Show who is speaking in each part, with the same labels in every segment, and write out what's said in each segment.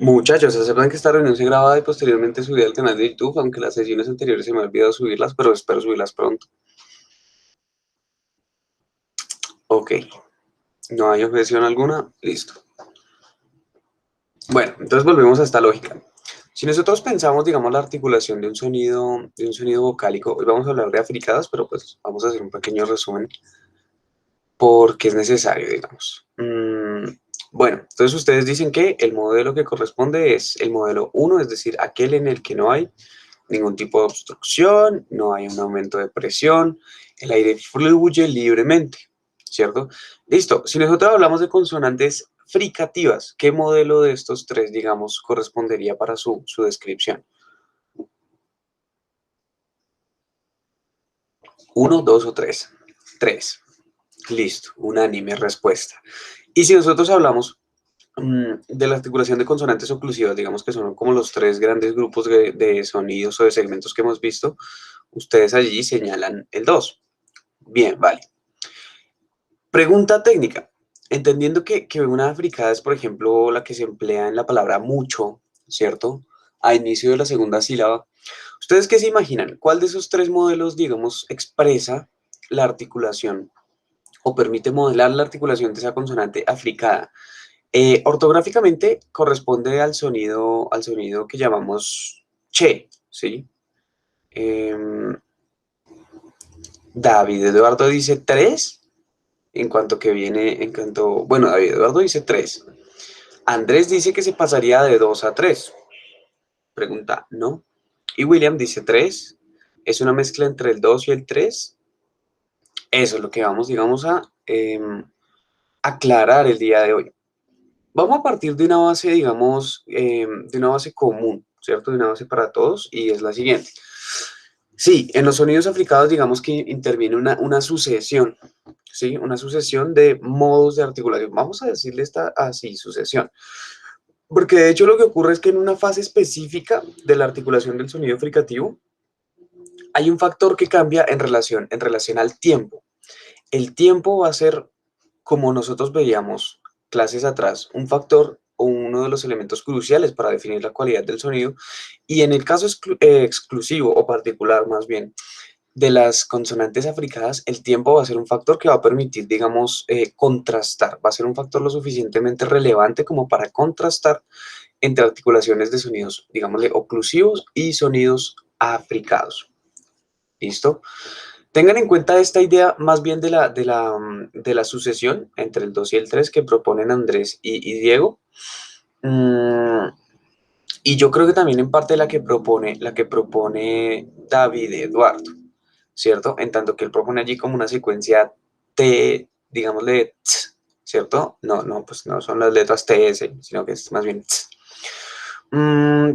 Speaker 1: Muchachos, aceptan que esta reunión se graba y posteriormente subida al canal de YouTube, aunque las sesiones anteriores se me ha olvidado subirlas, pero espero subirlas pronto. Ok, no hay objeción alguna, listo. Bueno, entonces volvemos a esta lógica. Si nosotros pensamos, digamos, la articulación de un sonido vocálico, hoy vamos a hablar de africadas, pero pues vamos a hacer un pequeño resumen porque es necesario, digamos. Bueno, entonces ustedes dicen que el modelo que corresponde es el modelo 1, es decir, aquel en el que no hay ningún tipo de obstrucción, no hay un aumento de presión, el aire fluye libremente, ¿cierto? Listo, si nosotros hablamos de consonantes fricativas, ¿qué modelo de estos tres, digamos, correspondería para su descripción? ¿Uno, dos o tres? Tres. Listo, unánime respuesta. Y si nosotros hablamos de la articulación de consonantes oclusivas, digamos que son como los tres grandes grupos de sonidos o de segmentos que hemos visto, ustedes allí señalan el 2. Bien, vale. Pregunta técnica. Entendiendo que una fricada es, por ejemplo, la que se emplea en la palabra mucho, ¿cierto? A inicio de la segunda sílaba. ¿Ustedes qué se imaginan? ¿Cuál de esos tres modelos, digamos, expresa la articulación o permite modelar la articulación de esa consonante africada? Ortográficamente corresponde al sonido que llamamos che, ¿sí? Em, David Eduardo dice 3, bueno, David Eduardo dice 3. Andrés dice que se pasaría de 2 a 3. Pregunta, ¿no? Y William dice 3. ¿Es una mezcla entre el 2 y el 3? Eso es lo que vamos, digamos, a aclarar el día de hoy. Vamos a partir de una base, digamos, de una base común, ¿cierto? De una base para todos, y es la siguiente. Sí, en los sonidos africanos, digamos que interviene una sucesión, ¿sí? Una sucesión de modos de articulación. Vamos a decirle esta así, sucesión. Porque de hecho lo que ocurre es que en una fase específica de la articulación del sonido fricativo, hay un factor que cambia en relación al tiempo. El tiempo va a ser, como nosotros veíamos clases atrás, un factor o uno de los elementos cruciales para definir la cualidad del sonido. Y en el caso exclusivo o particular, más bien, de las consonantes africadas, el tiempo va a ser un factor que va a permitir, digamos, contrastar. Va a ser un factor lo suficientemente relevante como para contrastar entre articulaciones de sonidos, digámosle, oclusivos y sonidos africados. ¿Listo? Tengan en cuenta esta idea más bien de la sucesión entre el 2 y el 3 que proponen Andrés y Diego. Mm, y yo creo que también en parte la que propone David Eduardo, ¿cierto? En tanto que él propone allí como una secuencia T, digámosle, ts, ¿cierto? No, no, pues no son las letras TS, sino que es más bien ts.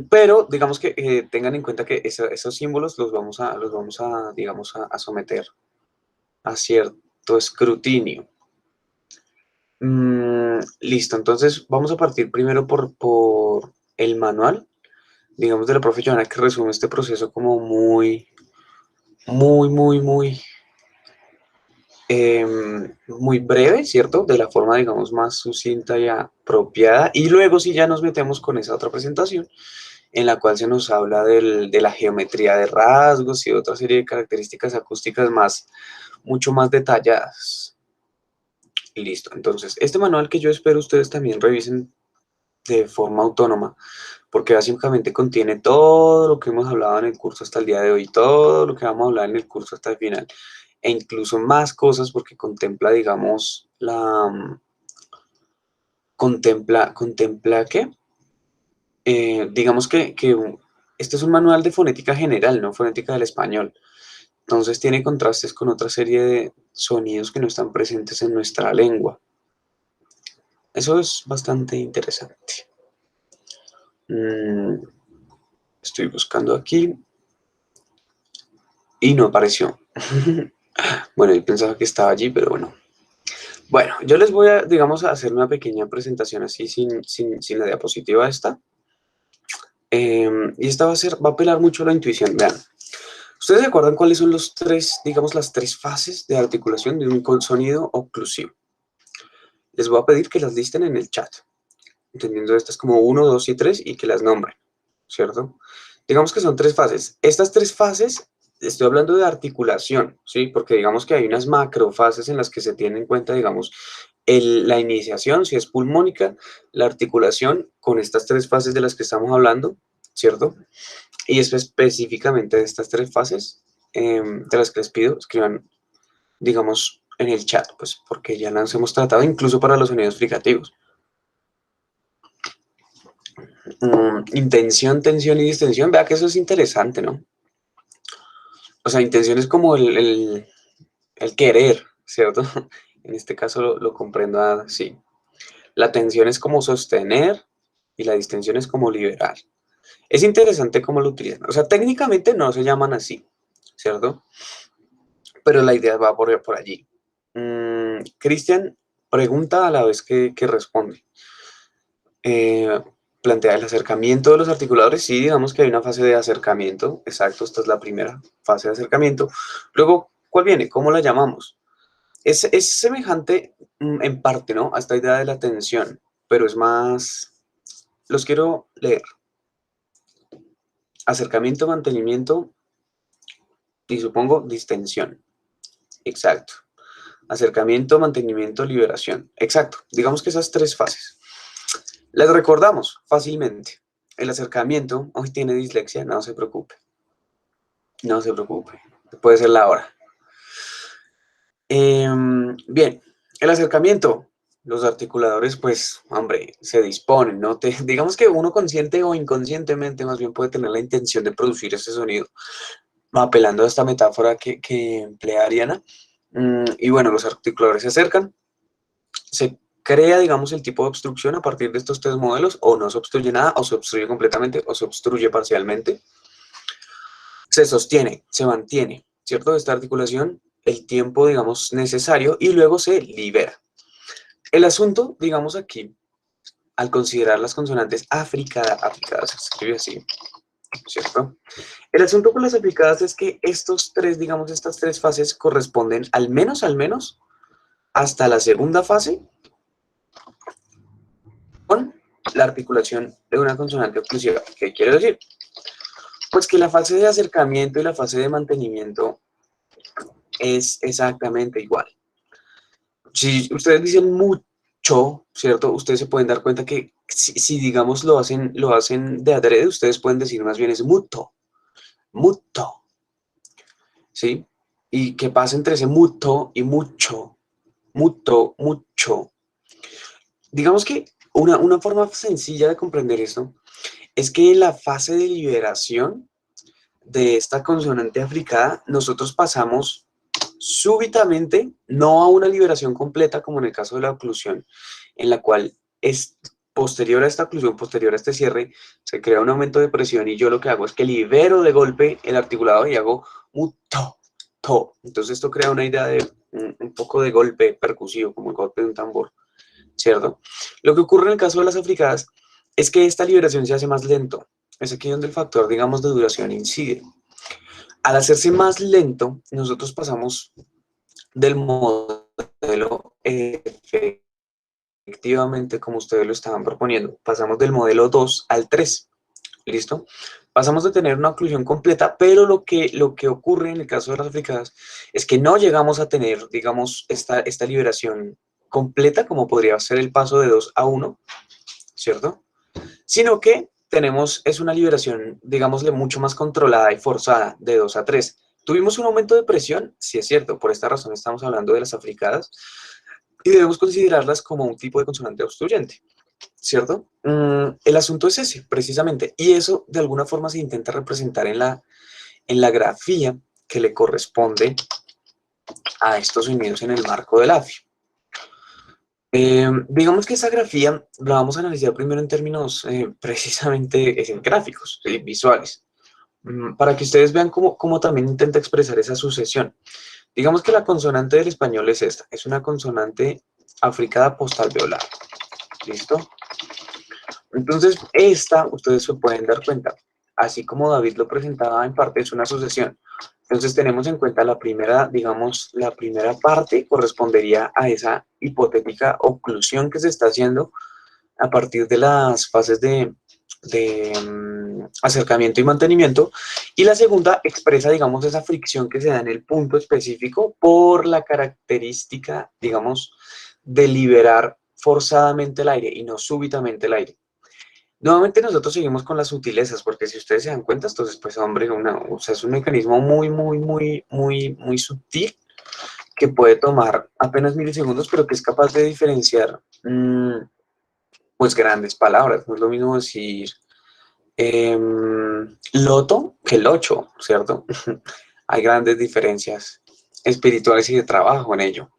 Speaker 1: Pero digamos que tengan en cuenta que esos símbolos los vamos a digamos, a someter a cierto escrutinio. Listo, entonces vamos a partir primero por el manual, digamos, de la profe Joana, que resume este proceso como muy, muy, muy, muy, muy breve, ¿cierto? De la forma, digamos, más sucinta y apropiada. Y luego sí ya nos metemos con esa otra presentación, en la cual se nos habla de la geometría de rasgos y otra serie de características acústicas mucho más detalladas. Listo, entonces, este manual que yo espero ustedes también revisen de forma autónoma, porque básicamente contiene todo lo que hemos hablado en el curso hasta el día de hoy, todo lo que vamos a hablar en el curso hasta el final, e incluso más cosas porque contempla, digamos, contempla ¿qué? Digamos que este es un manual de fonética general, no fonética del español. Entonces tiene contrastes con otra serie de sonidos que no están presentes en nuestra lengua. Eso es bastante interesante. Estoy buscando aquí y no apareció. Bueno, yo pensaba que estaba allí, pero bueno. Bueno, yo les voy a, digamos, a hacer una pequeña presentación así sin la diapositiva esta. Y esta va a apelar mucho a la intuición. Vean, ¿ustedes se acuerdan cuáles son los tres, digamos, las tres fases de articulación de un sonido oclusivo? Les voy a pedir que las listen en el chat. entendiendo estas como 1, 2 y 3 y que las nombren, ¿cierto? Digamos que son 3 fases. Estas 3 fases, estoy hablando de articulación, ¿sí? Porque digamos que hay unas macrofases en las que se tiene en cuenta, digamos, la iniciación, si es pulmónica, la articulación con estas 3 fases de las que estamos hablando, ¿cierto? Y específicamente de estas 3 fases, de las que les pido, escriban, digamos, en el chat, pues porque ya las hemos tratado incluso para los sonidos fricativos. Intención, tensión y distensión, vea que eso es interesante, ¿no? O sea, intención es como el querer, ¿cierto? En este caso lo comprendo así. La tensión es como sostener y la distensión es como liberar. Es interesante cómo lo utilizan. O sea, técnicamente no se llaman así, ¿cierto? Pero la idea va por allí. Cristian pregunta a la vez que responde. Plantea el acercamiento de los articuladores. Sí, digamos que hay una fase de acercamiento. Exacto, esta es la primera fase de acercamiento. Luego, ¿cuál viene? ¿Cómo la llamamos? Es semejante en parte, ¿no? A esta idea de la tensión, pero es más... Los quiero leer. Acercamiento, mantenimiento y supongo distensión. Exacto. Acercamiento, mantenimiento, liberación. Exacto. Digamos que esas 3 fases. Las recordamos fácilmente. El acercamiento, hoy tiene dislexia, no se preocupe. No se preocupe. Puede ser la hora. Bien, el acercamiento. Los articuladores, pues, hombre, se disponen, ¿no? Digamos que uno consciente o inconscientemente más bien puede tener la intención de producir ese sonido, apelando a esta metáfora que emplea Ariana. Y bueno, los articuladores se acercan, se crea, digamos, el tipo de obstrucción a partir de estos 3 modelos, o no se obstruye nada, o se obstruye completamente, o se obstruye parcialmente. Se sostiene, se mantiene, ¿cierto? Esta articulación, el tiempo, digamos, necesario, y luego se libera. El asunto, digamos aquí, al considerar las consonantes africadas, se escribe así, ¿cierto? El asunto con las africadas es que estos 3, digamos, estas 3 fases corresponden al menos, hasta la segunda fase con la articulación de una consonante oclusiva. ¿Qué quiere decir? Pues que la fase de acercamiento y la fase de mantenimiento es exactamente igual. Si ustedes dicen mucho, ¿cierto? Ustedes se pueden dar cuenta que si digamos lo hacen de adrede, ustedes pueden decir más bien es muto, muto, ¿sí? Y qué pasa entre ese muto y mucho, muto, mucho. Digamos que una forma sencilla de comprender esto es que en la fase de liberación de esta consonante africada, nosotros pasamos súbitamente, no a una liberación completa, como en el caso de la oclusión, en la cual es posterior a esta oclusión, posterior a este cierre, se crea un aumento de presión y yo lo que hago es que libero de golpe el articulado y hago muto, to. Entonces esto crea una idea de un poco de golpe percusivo, como el golpe de un tambor, ¿cierto? Lo que ocurre en el caso de las africadas es que esta liberación se hace más lento. Es aquí donde el factor, digamos, de duración incide. Al hacerse más lento, nosotros pasamos del modelo efectivamente como ustedes lo estaban proponiendo. Pasamos del modelo 2 al 3. ¿Listo? Pasamos de tener una oclusión completa, pero lo que ocurre en el caso de las africadas es que no llegamos a tener, digamos, esta liberación completa, como podría ser el paso de 2 a 1, ¿cierto? Sino que es una liberación, digámosle, mucho más controlada y forzada, de 2 a 3. ¿Tuvimos un aumento de presión? Sí, es cierto, por esta razón estamos hablando de las africadas, y debemos considerarlas como un tipo de consonante obstruyente, ¿cierto? El asunto es ese, precisamente, y eso de alguna forma se intenta representar en la grafía que le corresponde a estos sonidos en el marco del AFI. Digamos que esa grafía la vamos a analizar primero en términos precisamente gráficos, ¿sí? Visuales, para que ustedes vean cómo también intenta expresar esa sucesión. Digamos que la consonante del español es esta, es una consonante africada postalveolar, ¿listo? Entonces, esta, ustedes se pueden dar cuenta, así como David lo presentaba en parte, es una sucesión. Entonces, tenemos en cuenta la primera, digamos, la primera parte correspondería a esa hipotética oclusión que se está haciendo a partir de las fases acercamiento y mantenimiento, y la segunda expresa, digamos, esa fricción que se da en el punto específico por la característica, digamos, de liberar forzadamente el aire y no súbitamente el aire. Nuevamente nosotros seguimos con las sutilezas, porque si ustedes se dan cuenta, entonces, pues, hombre, o sea, es un mecanismo muy sutil que puede tomar apenas milisegundos, pero que es capaz de diferenciar, pues, grandes palabras. No es lo mismo decir loto que locho, ¿cierto? Hay grandes diferencias espirituales y de trabajo en ello.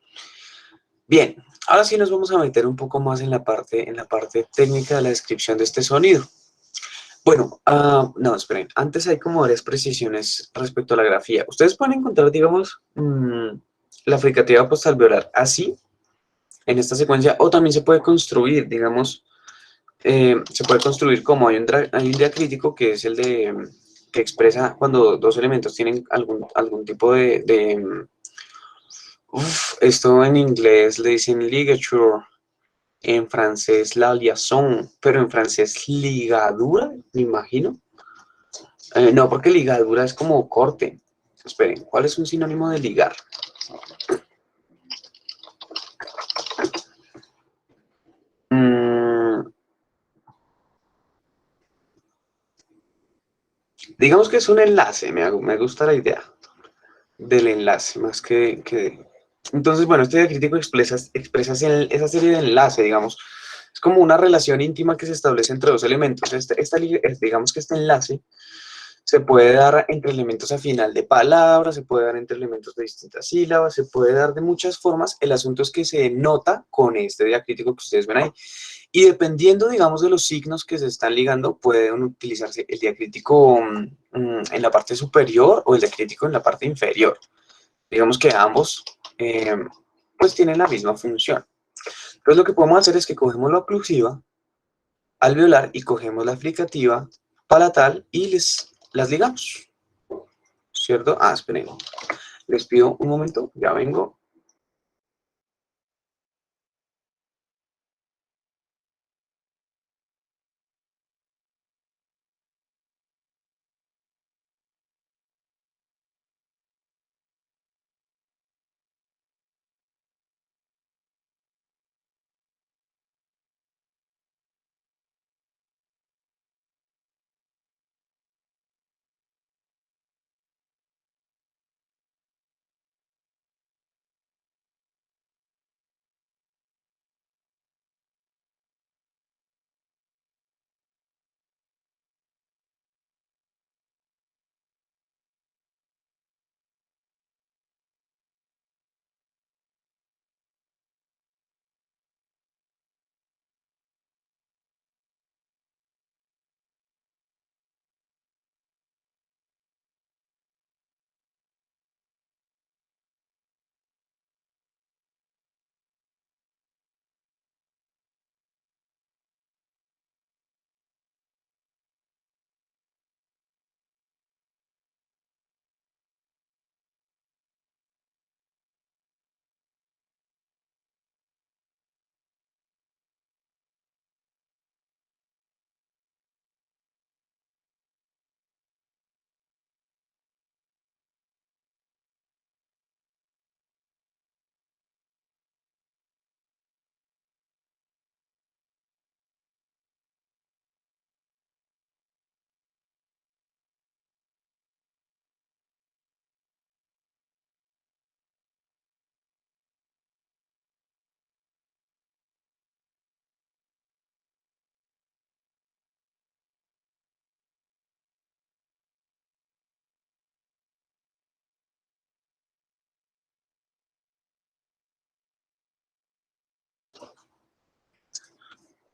Speaker 1: Bien, ahora sí nos vamos a meter un poco más en la parte técnica de la descripción de este sonido. Bueno, no, esperen, antes hay como varias precisiones respecto a la grafía. Ustedes pueden encontrar, digamos, la fricativa postalveolar así, en esta secuencia, o también se puede construir, digamos, se puede construir como hay un diacrítico que es el de que expresa cuando dos elementos tienen algún tipo esto en inglés le dicen ligature, en francés la liaison, pero en francés ligadura, me imagino. No, porque ligadura es como corte. Esperen, ¿cuál es un sinónimo de ligar? Mm, digamos que es un enlace, me gusta la idea del enlace, más Entonces, bueno, este diacrítico expresa esa serie de enlace, digamos. Es como una relación íntima que se establece entre dos elementos. Digamos que este enlace se puede dar entre elementos a final de palabras, se puede dar entre elementos de distintas sílabas, se puede dar de muchas formas. El asunto es que se nota con este diacrítico que ustedes ven ahí. Y dependiendo, digamos, de los signos que se están ligando, pueden utilizarse el diacrítico en la parte superior o el diacrítico en la parte inferior. Digamos que ambos, pues, tienen la misma función. Entonces, lo que podemos hacer es que cogemos la oclusiva alveolar y cogemos la fricativa palatal y las ligamos, ¿cierto? Esperen, les pido un momento, ya vengo.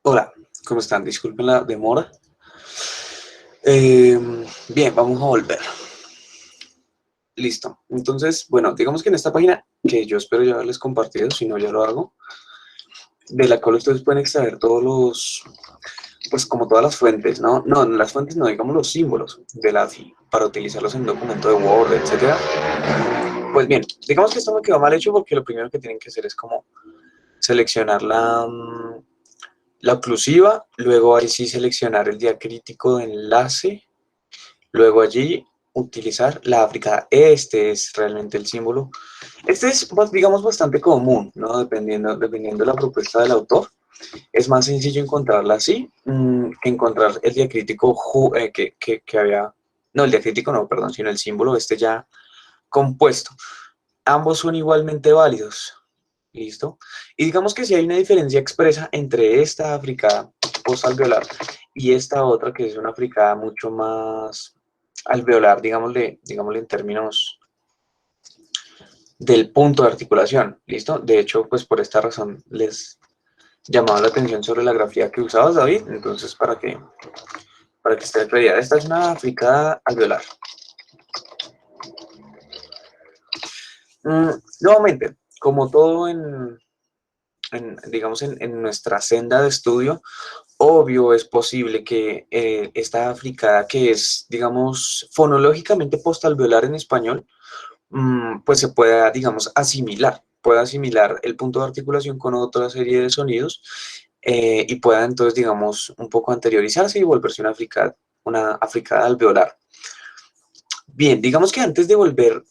Speaker 1: Hola, ¿cómo están? Disculpen la demora. Bien, vamos a volver. Listo. Entonces, bueno, digamos que en esta página, que yo espero ya haberles compartido, si no ya lo hago, de la cual ustedes pueden extraer todos pues como todas las fuentes, ¿no? No, las fuentes no, digamos los símbolos de la AFI para utilizarlos en documento de Word, etcétera. Pues bien, digamos que esto me quedó mal hecho porque lo primero que tienen que hacer es como seleccionar la oclusiva, luego ahí sí seleccionar el diacrítico de enlace, luego allí utilizar la africada. Este es realmente el símbolo. Este es, pues, digamos, bastante común, ¿no? Dependiendo de la propuesta del autor. Es más sencillo encontrarla así que encontrar el diacrítico que había... No, el diacrítico no, perdón, sino el símbolo este ya compuesto. Ambos son igualmente válidos. ¿Listo? Y digamos que si hay una diferencia expresa entre esta africada postalveolar y esta otra, que es una africada mucho más alveolar, digámosle en términos del punto de articulación, ¿listo? De hecho, pues por esta razón les llamaba la atención sobre la grafía que usabas, David, entonces para que esté claridad, esta es una africada alveolar. Nuevamente, como todo digamos, en nuestra senda de estudio, obvio es posible que esta africada que es, digamos, fonológicamente postalveolar en español, pues se pueda, digamos, pueda asimilar el punto de articulación con otra serie de sonidos y pueda entonces, digamos, un poco anteriorizarse y volverse una africada alveolar. Bien, digamos que antes de volver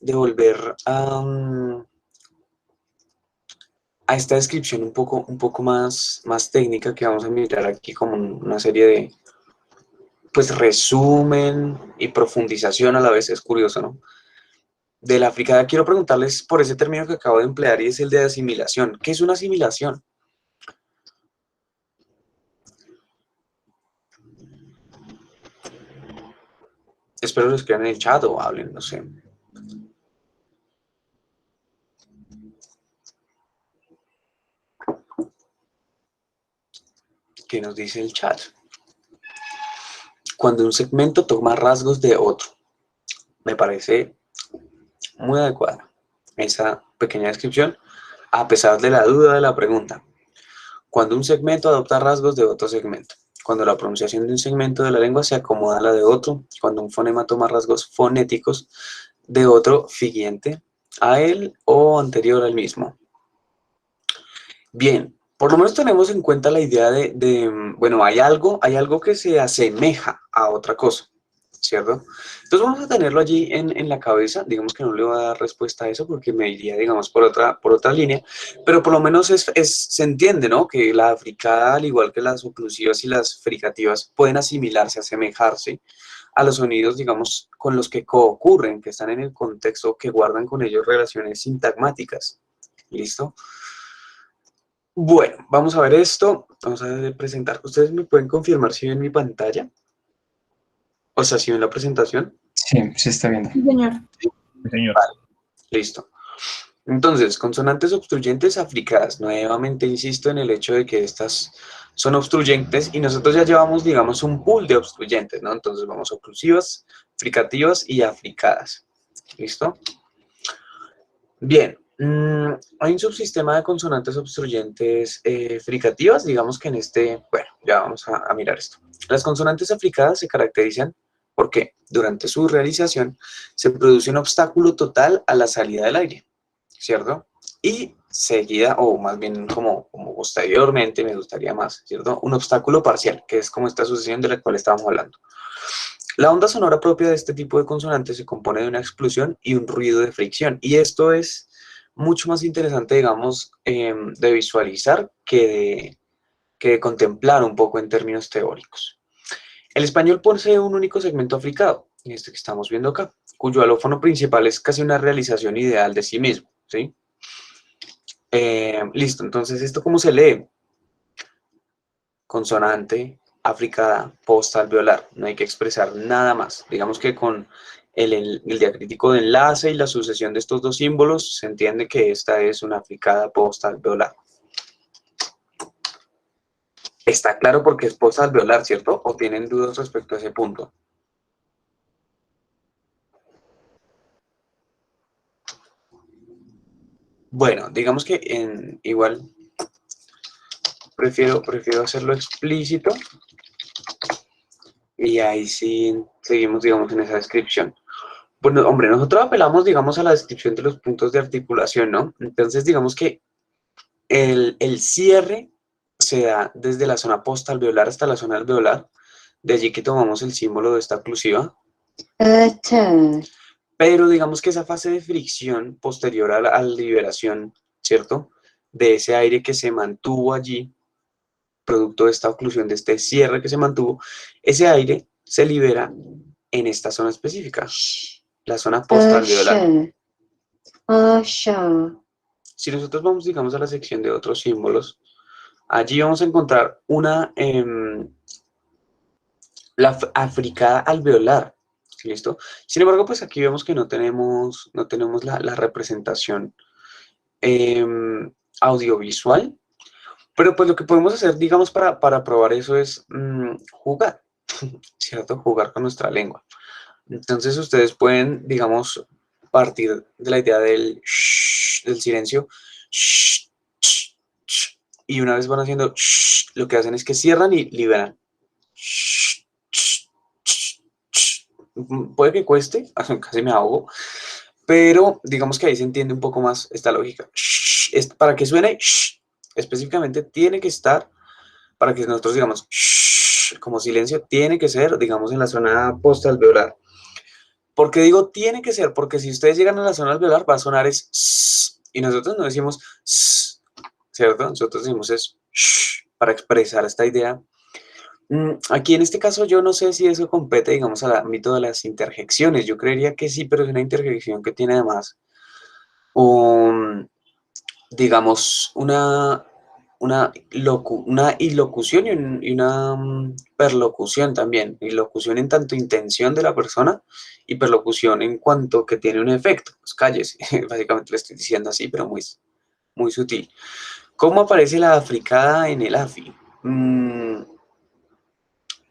Speaker 1: a esta descripción un poco más técnica que vamos a mirar aquí como una serie de, pues, resumen y profundización a la vez, es curioso, ¿no? De la africada quiero preguntarles por ese término que acabo de emplear y es el de asimilación. ¿Qué es una asimilación? Espero lo escriban en el chat o hablen, no sé. ¿Qué nos dice el chat? Cuando un segmento toma rasgos de otro. Me parece muy adecuada esa pequeña descripción, a pesar de la duda de la pregunta. Cuando un segmento adopta rasgos de otro segmento. Cuando la pronunciación de un segmento de la lengua se acomoda a la de otro. Cuando un fonema toma rasgos fonéticos de otro siguiente a él o anterior al mismo. Bien, por lo menos tenemos en cuenta la idea bueno, hay algo que se asemeja a otra cosa, ¿cierto? Entonces vamos a tenerlo allí en la cabeza, digamos que no le voy a dar respuesta a eso porque me iría, digamos, por otra línea, pero por lo menos se entiende, ¿no? Que la fricada, al igual que las oclusivas y las fricativas, pueden asimilarse, asemejarse a los sonidos, digamos, con los que coocurren, que están en el contexto, que guardan con ellos relaciones sintagmáticas. ¿Listo? Bueno, vamos a ver esto. Vamos a presentar. ¿Ustedes me pueden confirmar si ven mi pantalla? O sea, si ven la presentación.
Speaker 2: Sí, se está viendo.
Speaker 3: Sí, señor.
Speaker 2: Sí, señor.
Speaker 1: Vale, listo. Entonces, consonantes obstruyentes africadas. Nuevamente insisto en el hecho de que estas son obstruyentes y nosotros ya llevamos, digamos, un pool de obstruyentes, ¿no? Entonces vamos a oclusivas, fricativas y africadas. ¿Listo? Bien. Hay un subsistema de consonantes obstruyentes fricativas, digamos que bueno, ya vamos a mirar esto. Las consonantes africadas se caracterizan porque durante su realización se produce un obstáculo total a la salida del aire, ¿cierto? Y seguida, o más bien como posteriormente, me gustaría más, ¿cierto? Un obstáculo parcial, que es como esta sucesión de la cual estábamos hablando. La onda sonora propia de este tipo de consonantes se compone de una explosión y un ruido de fricción. Y esto es mucho más interesante, digamos, de visualizar que de contemplar un poco en términos teóricos. El español posee un único segmento africado, este que estamos viendo acá, cuyo alófono principal es casi una realización ideal de sí mismo, ¿sí? Listo, entonces, ¿esto cómo se lee? Consonante africada postalveolar, no hay que expresar nada más. Digamos que con el diacrítico de enlace y la sucesión de estos dos símbolos se entiende que esta es una africada postalveolar. Está claro porque es postalveolar, ¿cierto? ¿O tienen dudas respecto a ese punto? Bueno, digamos que igual prefiero hacerlo explícito y ahí sí seguimos, digamos, en esa descripción. Bueno, hombre, nosotros apelamos, digamos, a la descripción de los puntos de articulación, ¿no? Entonces, digamos que el cierre se da desde la zona postalveolar hasta la zona alveolar, de allí que tomamos el símbolo de esta oclusiva. Pero digamos que esa fase de fricción posterior a la liberación, ¿cierto? De ese aire que se mantuvo allí, producto de esta oclusión, de este cierre que se mantuvo, ese aire se libera en esta zona específica, la zona postalveolar. Si nosotros vamos, digamos, a la sección de otros símbolos, allí vamos a encontrar una, la africada alveolar, ¿listo? Sin embargo, pues aquí vemos que no tenemos la representación audiovisual, pero pues lo que podemos hacer, digamos, para probar eso es jugar, ¿cierto? Jugar con nuestra lengua. Entonces ustedes pueden, digamos, partir de la idea del shh, del silencio, shh, shh, shh, y una vez van haciendo shh, lo que hacen es que cierran y liberan. Shh, shh, shh, shh. Puede que cueste, casi me ahogo, pero digamos que ahí se entiende un poco más esta lógica. Shh, para que suene, shh, específicamente tiene que estar, para que nosotros digamos shh, como silencio, tiene que ser, digamos, en la zona postalveolar. ¿Por qué digo tiene que ser? Porque si ustedes llegan a la zona alveolar va a sonar es sss, y nosotros no decimos sss, ¿cierto? Nosotros decimos es shh, para expresar esta idea. Aquí en este caso yo no sé si eso compete, digamos, al ámbito de las interjecciones. Yo creería que sí, pero es una interjección que tiene además un, digamos, una ilocución y una perlocución también. Ilocución en tanto intención de la persona y perlocución en cuanto que tiene un efecto. Pues cállese, básicamente le estoy diciendo así, pero muy, muy sutil. ¿Cómo aparece la africada en el AFI?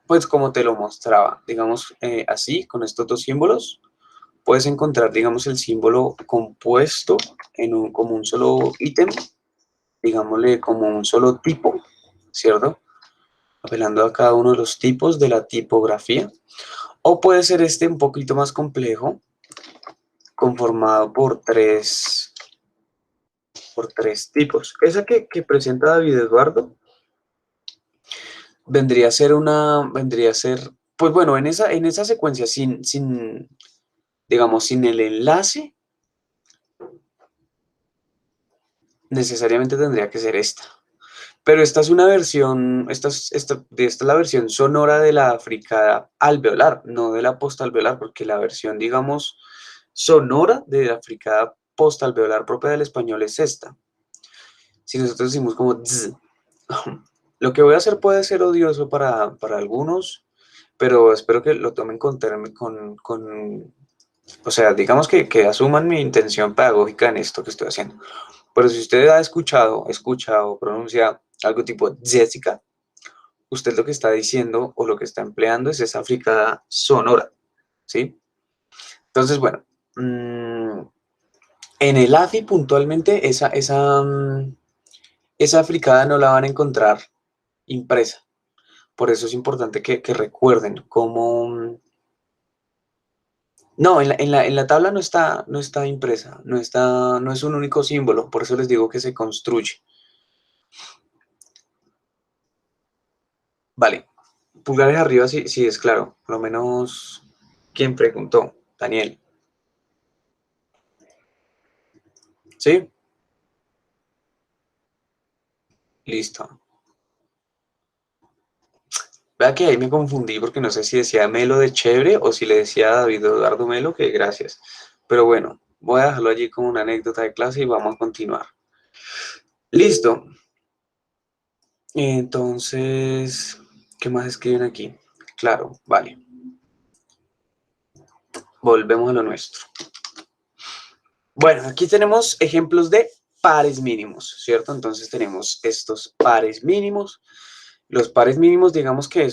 Speaker 1: Pues como te lo mostraba, digamos así, con estos dos símbolos, puedes encontrar, digamos, el símbolo compuesto como un solo ítem, digámosle como un solo tipo, ¿cierto? Apelando a cada uno de los tipos de la tipografía. O puede ser este un poquito más complejo, conformado por tres tipos. Esa que presenta David Eduardo vendría a ser, pues bueno, en esa secuencia, digamos, sin el enlace, necesariamente tendría que ser esta. Pero esta es una versión, esta es la versión sonora de la fricada alveolar, no de la postalveolar, porque la versión, digamos, sonora de la fricada postalveolar propia del español es esta. Si nosotros decimos como tzz, lo que voy a hacer puede ser odioso para algunos, pero espero que lo tomen o sea, digamos que asuman mi intención pedagógica en esto que estoy haciendo. Pero si usted ha escucha o pronuncia algo tipo Jessica, usted lo que está diciendo o lo que está empleando es esa fricada sonora, ¿sí? Entonces, bueno, en el AFI puntualmente esa fricada no la van a encontrar impresa. Por eso es importante que recuerden cómo. No, en la tabla no está impresa, no es un único símbolo, por eso les digo que se construye. Vale, pulgares arriba sí es claro, por lo menos, ¿quién preguntó? Daniel. ¿Sí? Listo. Vea que ahí me confundí porque no sé si decía Melo de chévere o si le decía a David Eduardo Melo que gracias. Pero bueno, voy a dejarlo allí como una anécdota de clase y vamos a continuar. Listo. Entonces, ¿qué más escriben aquí? Claro, vale. Volvemos a lo nuestro. Bueno, aquí tenemos ejemplos de pares mínimos, ¿cierto? Entonces tenemos estos pares mínimos. Los pares mínimos, digamos que o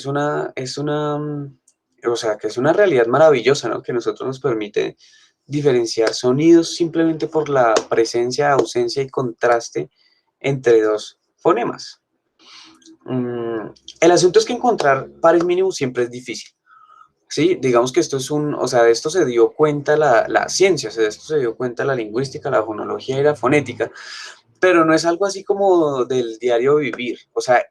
Speaker 1: sea, que es una realidad maravillosa, ¿no? Que nosotros nos permite diferenciar sonidos simplemente por la presencia, ausencia y contraste entre dos fonemas. El asunto es que encontrar pares mínimos siempre es difícil. Sí, digamos que esto es o sea, de esto se dio cuenta la ciencia, o sea, de esto se dio cuenta la lingüística, la fonología y la fonética, pero no es algo así como del diario vivir. O sea,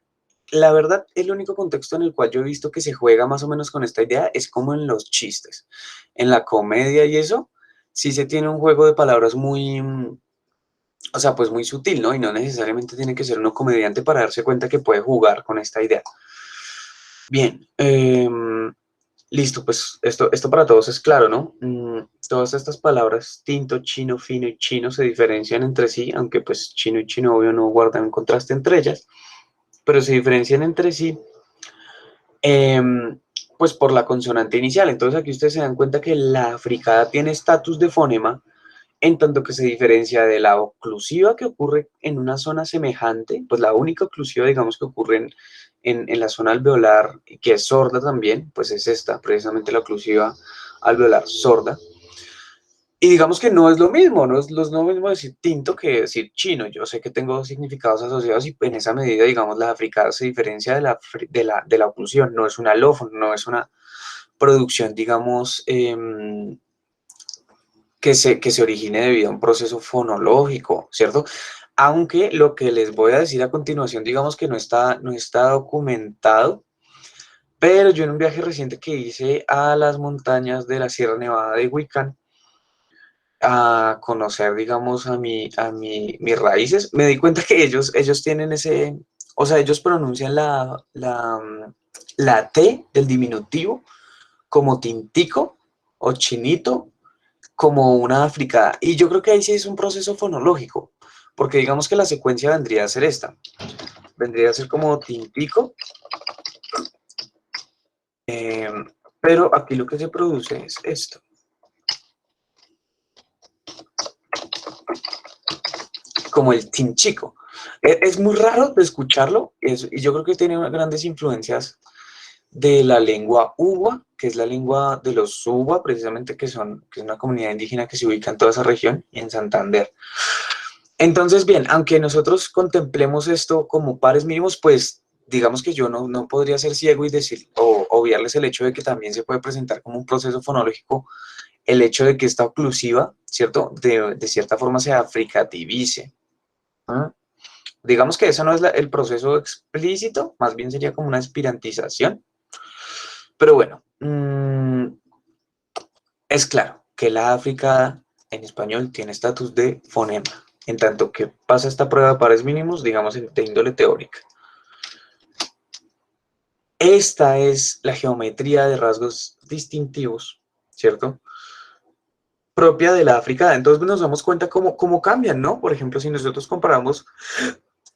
Speaker 1: la verdad, el único contexto en el cual yo he visto que se juega más o menos con esta idea es como en los chistes. En la comedia y eso, sí se tiene un juego de palabras muy, o sea, pues muy sutil, ¿no? Y no necesariamente tiene que ser uno comediante para darse cuenta que puede jugar con esta idea. Bien, listo, pues esto para todos es claro, ¿no? Todas estas palabras, tinto, chino, fino y chino, se diferencian entre sí, aunque pues chino y chino obvio no guardan un contraste entre ellas, pero se diferencian entre sí, em, pues por la consonante inicial. Entonces aquí ustedes se dan cuenta que la africada tiene estatus de fonema, en tanto que se diferencia de la oclusiva que ocurre en una zona semejante, pues la única oclusiva, digamos, que ocurre en la zona alveolar, que es sorda también, pues es esta, precisamente la oclusiva alveolar sorda. Y digamos que no es lo mismo, no es lo mismo decir tinto que decir chino. Yo sé que tengo dos significados asociados y en esa medida, digamos, la africada se diferencia de la oclusión, no es una alófono, no es una producción, digamos, que se origine debido a un proceso fonológico, ¿cierto? Aunque lo que les voy a decir a continuación, digamos que no está documentado, pero yo en un viaje reciente que hice a las montañas de la Sierra Nevada de Huicán, a conocer, digamos, mis raíces, me di cuenta que ellos tienen ese, o sea, ellos pronuncian la T del diminutivo como tintico o chinito, como una africada. Y yo creo que ahí sí es un proceso fonológico, porque digamos que la secuencia vendría a ser esta. Vendría a ser como tintico, eh, pero aquí lo que se produce es esto, como el tinchico. Es muy raro de escucharlo, y yo creo que tiene grandes influencias de la lengua uwa, que es la lengua de los uwa, precisamente que es una comunidad indígena que se ubica en toda esa región y en Santander. Entonces, bien, aunque nosotros contemplemos esto como pares mínimos, pues digamos que yo no podría ser ciego y decir, o obviarles el hecho de que también se puede presentar como un proceso fonológico el hecho de que esta oclusiva, ¿cierto? De cierta forma se africativice. ¿Ah? Digamos que eso no es el proceso explícito, más bien sería como una espirantización. Pero bueno, es claro que la africada en español tiene estatus de fonema, en tanto que pasa esta prueba de pares mínimos, digamos, de índole teórica. Esta es la geometría de rasgos distintivos, ¿cierto? Propia de la africada. Entonces nos damos cuenta cómo cambian, ¿no? Por ejemplo, si nosotros comparamos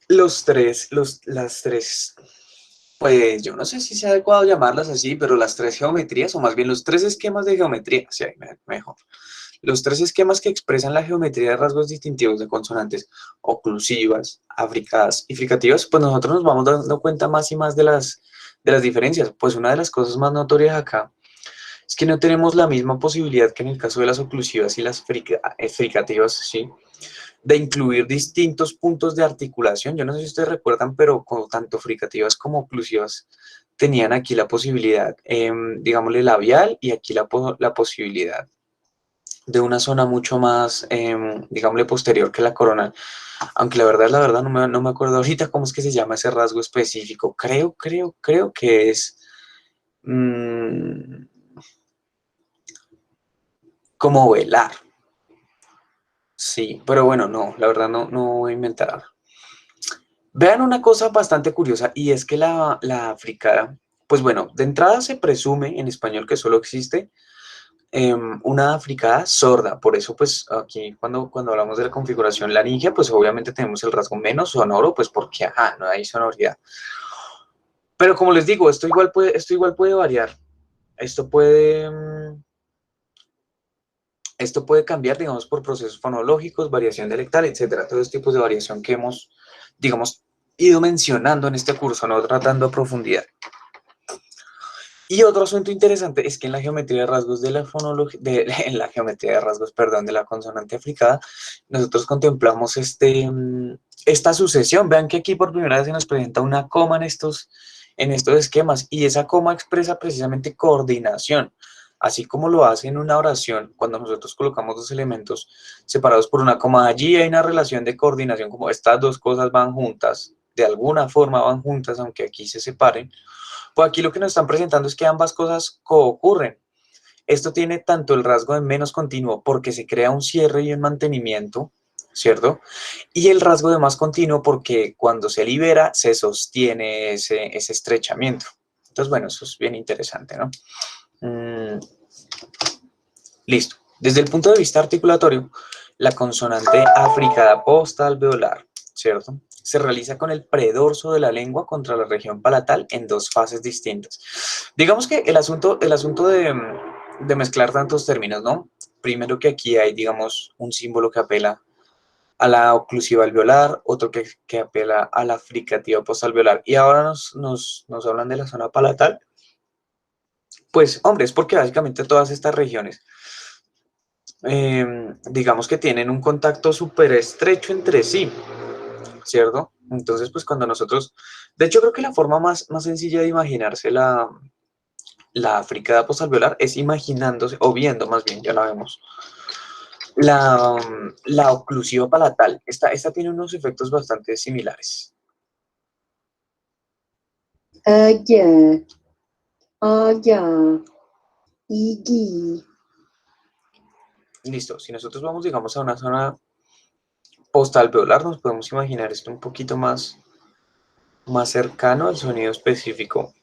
Speaker 1: las tres, pues yo no sé si sea adecuado llamarlas así, pero las tres geometrías, o más bien los tres esquemas de geometría, si hay mejor. Los tres esquemas que expresan la geometría de rasgos distintivos de consonantes oclusivas, africadas y fricativas, pues nosotros nos vamos dando cuenta más y más de las diferencias. Pues una de las cosas más notorias acá es que no tenemos la misma posibilidad que en el caso de las oclusivas y las fricativas, ¿sí? De incluir distintos puntos de articulación. Yo no sé si ustedes recuerdan, pero tanto fricativas como oclusivas tenían aquí la posibilidad, digámosle, labial, y aquí la posibilidad de una zona mucho más, digámosle, posterior que la coronal. Aunque la verdad, no me acuerdo ahorita cómo es que se llama ese rasgo específico. Creo que es mmm, como velar. Sí, pero bueno, no, la verdad no voy a inventar. Vean una cosa bastante curiosa, y es que la africana, pues bueno, de entrada se presume en español que solo existe una africada sorda. Por eso, pues aquí cuando hablamos de la configuración laringia, pues obviamente tenemos el rasgo menos sonoro, pues porque, ajá, no hay sonoridad. Pero como les digo, esto igual puede variar. Esto puede, esto puede cambiar, digamos, por procesos fonológicos, variación dialectal, etcétera. Todos los tipos de variación que hemos, digamos, ido mencionando en este curso, no tratando a profundidad. Y otro asunto interesante es que en la geometría de rasgos de la fonología, en la geometría de rasgos, perdón, de la consonante africada, nosotros contemplamos esta sucesión. Vean que aquí por primera vez se nos presenta una coma en estos esquemas, y esa coma expresa precisamente coordinación. así como lo hace en una oración, cuando nosotros colocamos dos elementos separados por una coma, allí hay una relación de coordinación, como estas dos cosas van juntas, de alguna forma van juntas, aunque aquí se separen. Pues aquí lo que nos están presentando es que ambas cosas coocurren. Esto tiene tanto el rasgo de menos continuo porque se crea un cierre y un mantenimiento, ¿cierto? Y el rasgo de más continuo porque cuando se libera se sostiene ese estrechamiento. Entonces, bueno, eso es bien interesante, ¿no? Listo. Desde el punto de vista articulatorio, la consonante africada postalveolar, ¿cierto? Se realiza con el predorso de la lengua contra la región palatal en dos fases distintas. Digamos que el asunto de mezclar tantos términos, ¿no? Primero que aquí hay, digamos, un símbolo que apela a la oclusiva alveolar, otro que apela a la fricativa postalveolar, y ahora nos hablan de la zona palatal. Pues, hombre, es porque básicamente todas estas regiones digamos que tienen un contacto súper estrecho entre sí, ¿cierto? Entonces, pues cuando nosotros, de hecho creo que la forma más sencilla de imaginarse la fricada postalveolar es imaginándose, o viendo más bien, ya la vemos, la oclusiva palatal. Esta tiene unos efectos bastante similares.
Speaker 3: Allá, allá, igi.
Speaker 1: Listo, si nosotros vamos, digamos, a una zona postalveolar, nos podemos imaginar esto un poquito más cercano al sonido específico.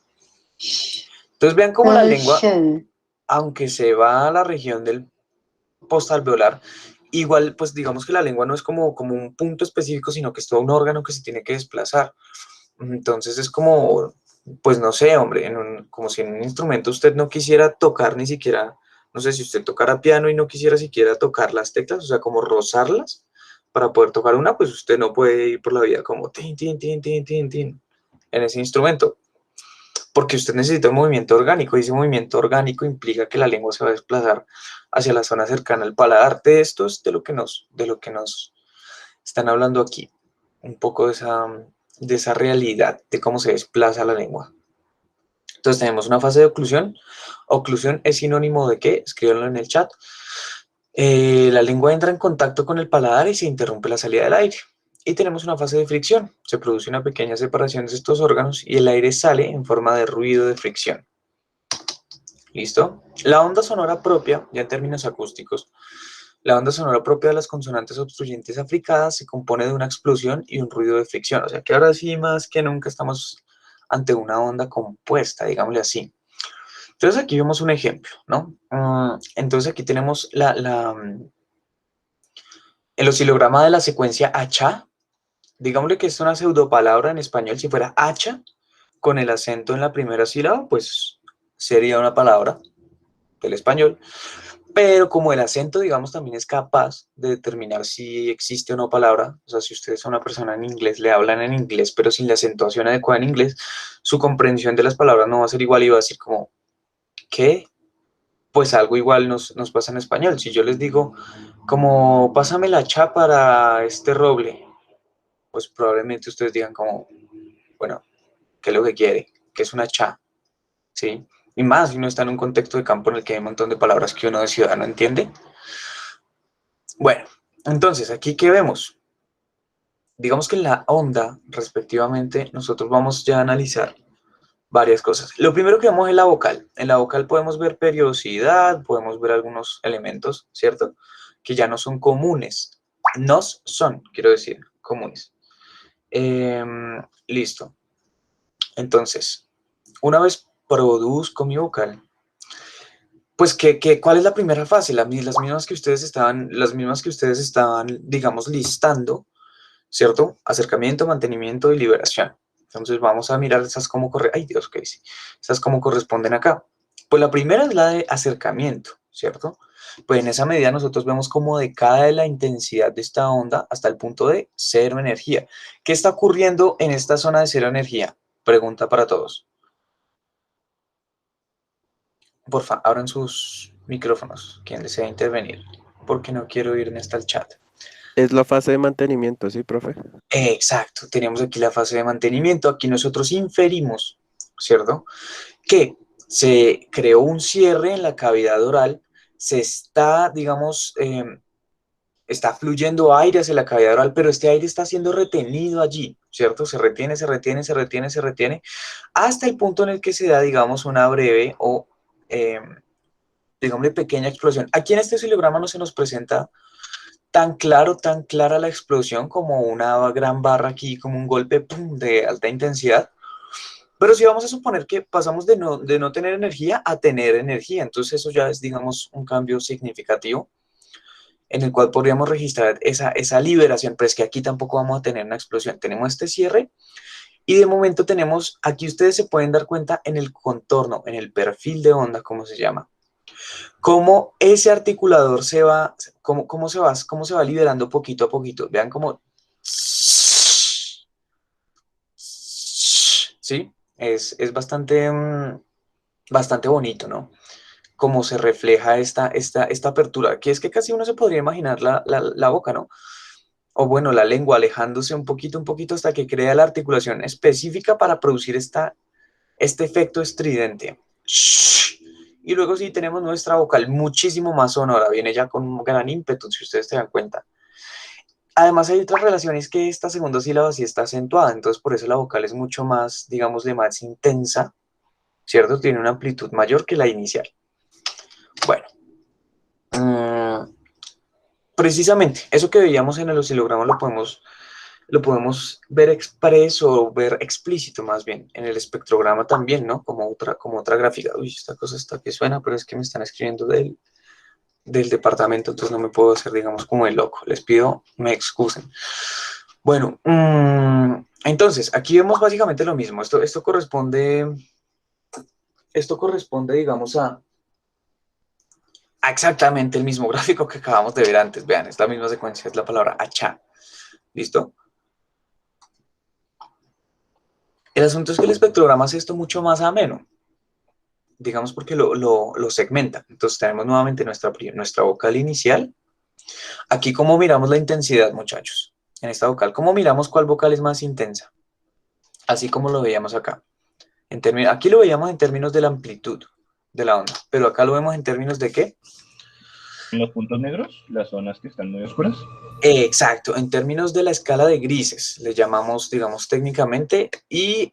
Speaker 1: Entonces vean cómo la lengua,
Speaker 3: Allá.
Speaker 1: aunque se va a la región del postalveolar, igual, pues digamos que la lengua no es como un punto específico, sino que es todo un órgano que se tiene que desplazar. Entonces es como, pues no sé, hombre, como si en un instrumento usted no quisiera tocar ni siquiera, no sé, si usted tocara piano y no quisiera siquiera tocar las teclas, o sea, como rozarlas para poder tocar una, pues usted no puede ir por la vida como tin, tin, tin, tin, tin, tin, en ese instrumento, porque usted necesita un movimiento orgánico y ese movimiento orgánico implica que la lengua se va a desplazar hacia la zona cercana al paladar. De esto es de lo que nos están hablando aquí, un poco de esa realidad, de cómo se desplaza la lengua. Entonces tenemos una fase de oclusión. Oclusión es sinónimo de ¿qué? Escríbanlo en el chat. La lengua entra en contacto con el paladar y se interrumpe la salida del aire. Y tenemos una fase de fricción. Se produce una pequeña separación de estos órganos y el aire sale en forma de ruido de fricción. ¿Listo? La onda sonora propia, ya en términos acústicos, la onda sonora propia de las consonantes obstruyentes africadas se compone de una explosión y un ruido de fricción. O sea que ahora sí, más que nunca, estamos ante una onda compuesta, digámosle así. Entonces aquí vemos un ejemplo, ¿no? Entonces aquí tenemos el oscilograma de la secuencia hacha. Digámosle que es una pseudopalabra en español. Si fuera hacha, con el acento en la primera sílaba, pues sería una palabra del español. Pero como el acento, digamos, también es capaz de determinar si existe o no palabra, o sea, si ustedes a una persona en inglés le hablan en inglés, pero sin la acentuación adecuada en inglés, su comprensión de las palabras no va a ser igual y va a decir como, ¿qué? Pues algo igual nos pasa en español. Si yo les digo, como, pásame la cha para este roble, pues probablemente ustedes digan como, bueno, ¿qué es lo que quiere? ¿Qué es una cha? ¿Sí? Y más si uno está en un contexto de campo en el que hay un montón de palabras que uno de ciudad no entiende. Bueno, entonces, ¿aquí qué vemos? Digamos que en la onda, respectivamente, nosotros vamos ya a analizar varias cosas. Lo primero que vemos es la vocal. En la vocal podemos ver periodicidad, podemos ver algunos elementos, ¿cierto? Que ya no son comunes. Nos son, quiero decir, comunes. Listo. Entonces, una vez produzco mi vocal, pues, ¿cuál es la primera fase? Las mismas que ustedes estaban, digamos, listando, ¿cierto? Acercamiento, mantenimiento y liberación. Entonces vamos a mirar esas cómo corre. Ay, Dios, ¿qué dice? Esas cómo corresponden acá. Pues la primera es la de acercamiento, ¿cierto? Pues en esa medida nosotros vemos cómo decae la intensidad de esta onda hasta el punto de cero energía. ¿Qué está ocurriendo en esta zona de cero energía? Pregunta para todos. Porfa, abran sus micrófonos, quien desea intervenir, porque no quiero irme hasta el chat.
Speaker 4: Es la fase de mantenimiento, ¿sí, profe?
Speaker 1: Exacto, tenemos aquí la fase de mantenimiento. Aquí nosotros inferimos, ¿cierto? Que se creó un cierre en la cavidad oral, se está, digamos, está fluyendo aire hacia la cavidad oral, pero este aire está siendo retenido allí, ¿cierto? Se retiene, se retiene, se retiene, se retiene, hasta el punto en el que se da, digamos, una breve o, digamos, pequeña explosión. Aquí en este oscilograma no se nos presenta tan claro, tan clara la explosión como una gran barra aquí, como un golpe ¡pum! De alta intensidad. Pero si vamos a suponer que pasamos de no tener energía a tener energía, entonces eso ya es, digamos, un cambio significativo en el cual podríamos registrar esa liberación, pero es que aquí tampoco vamos a tener una explosión. Tenemos este cierre y de momento tenemos, aquí ustedes se pueden dar cuenta en el contorno, en el perfil de onda, como se llama, cómo ese articulador se va, cómo se va liberando poquito a poquito. Vean cómo... ¿Sí? Es bastante, bastante bonito, ¿no? Cómo se refleja esta apertura, que es que casi uno se podría imaginar la boca, ¿no? O bueno, la lengua alejándose un poquito hasta que crea la articulación específica para producir este efecto estridente. Y luego sí tenemos nuestra vocal muchísimo más sonora, viene ya con un gran ímpetu, si ustedes se dan cuenta. Además hay otras relaciones que esta segunda sílaba sí está acentuada, entonces por eso la vocal es mucho más, digamos, de más intensa, ¿cierto? Tiene una amplitud mayor que la inicial. Bueno, precisamente, eso que veíamos en el oscilograma lo podemos ver expreso o ver explícito más bien en el espectrograma también, ¿no? Como otra gráfica. Uy, esta cosa está que suena, pero es que me están escribiendo del departamento, entonces no me puedo hacer, digamos, como el loco. Les pido, me excusen. Bueno, entonces, aquí vemos básicamente lo mismo. Esto corresponde, digamos, a exactamente el mismo gráfico que acabamos de ver antes. Vean, es la misma secuencia, es la palabra achá. ¿Listo? El asunto es que el espectrograma hace esto mucho más ameno, digamos porque lo segmenta. Entonces tenemos nuevamente nuestra vocal inicial. Aquí, ¿cómo miramos la intensidad, muchachos? En esta vocal, ¿cómo miramos cuál vocal es más intensa? Así como lo veíamos acá. Aquí lo veíamos en términos de la amplitud de la onda, pero acá lo vemos en términos de ¿qué?
Speaker 2: Los puntos negros, las zonas que están muy oscuras.
Speaker 1: Exacto, en términos de la escala de grises, le llamamos, digamos, técnicamente, y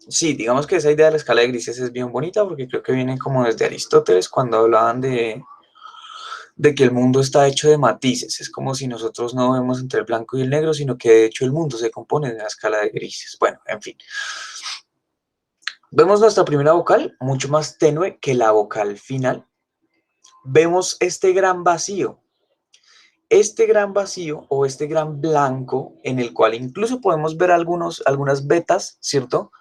Speaker 1: sí, digamos que esa idea de la escala de grises es bien bonita porque creo que viene como desde Aristóteles cuando hablaban de que el mundo está hecho de matices. Es como si nosotros no vemos entre el blanco y el negro, sino que de hecho el mundo se compone de una escala de grises. Bueno, en fin. Vemos nuestra primera vocal, mucho más tenue que la vocal final. Vemos este gran vacío o este gran blanco en el cual incluso podemos ver algunas vetas, ¿cierto?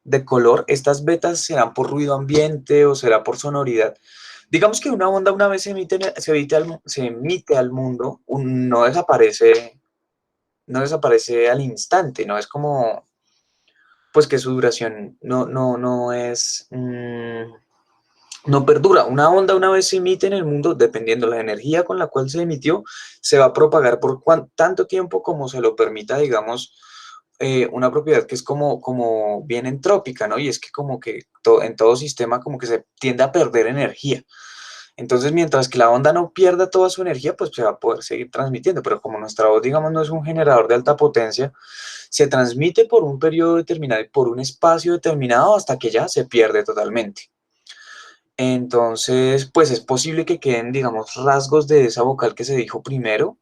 Speaker 1: De color. Estas vetas serán por ruido ambiente o será por sonoridad. Digamos que una onda una vez se emite al mundo, no desaparece al instante, no es como, pues que su duración no es, no perdura. Una onda una vez se emite en el mundo, dependiendo de la energía con la cual se emitió, se va a propagar por tanto tiempo como se lo permita, digamos, una propiedad que es como bien entrópica, ¿no? Y es que como que en todo sistema como que se tiende a perder energía. Entonces, mientras que la onda no pierda toda su energía, pues se va a poder seguir transmitiendo. Pero como nuestra voz, digamos, no es un generador de alta potencia, se transmite por un periodo determinado y por un espacio determinado hasta que ya se pierde totalmente. Entonces, pues es posible que queden, digamos, rasgos de esa vocal que se dijo primero,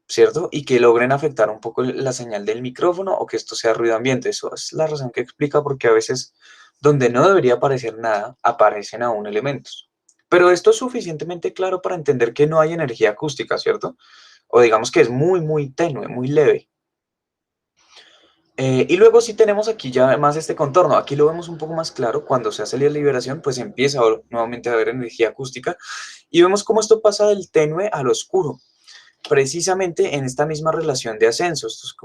Speaker 1: ¿cierto? Y que logren afectar un poco la señal del micrófono o que esto sea ruido ambiente. Eso es la razón que explica por qué a veces donde no debería aparecer nada, aparecen aún elementos. Pero esto es suficientemente claro para entender que no hay energía acústica, ¿cierto? O digamos que es muy, muy tenue, muy leve. Y luego sí tenemos aquí ya más este contorno. Aquí lo vemos un poco más claro. Cuando se hace la liberación, pues empieza nuevamente a haber energía acústica. Y vemos cómo esto pasa del tenue al oscuro, precisamente en esta misma relación de ascenso. Esto es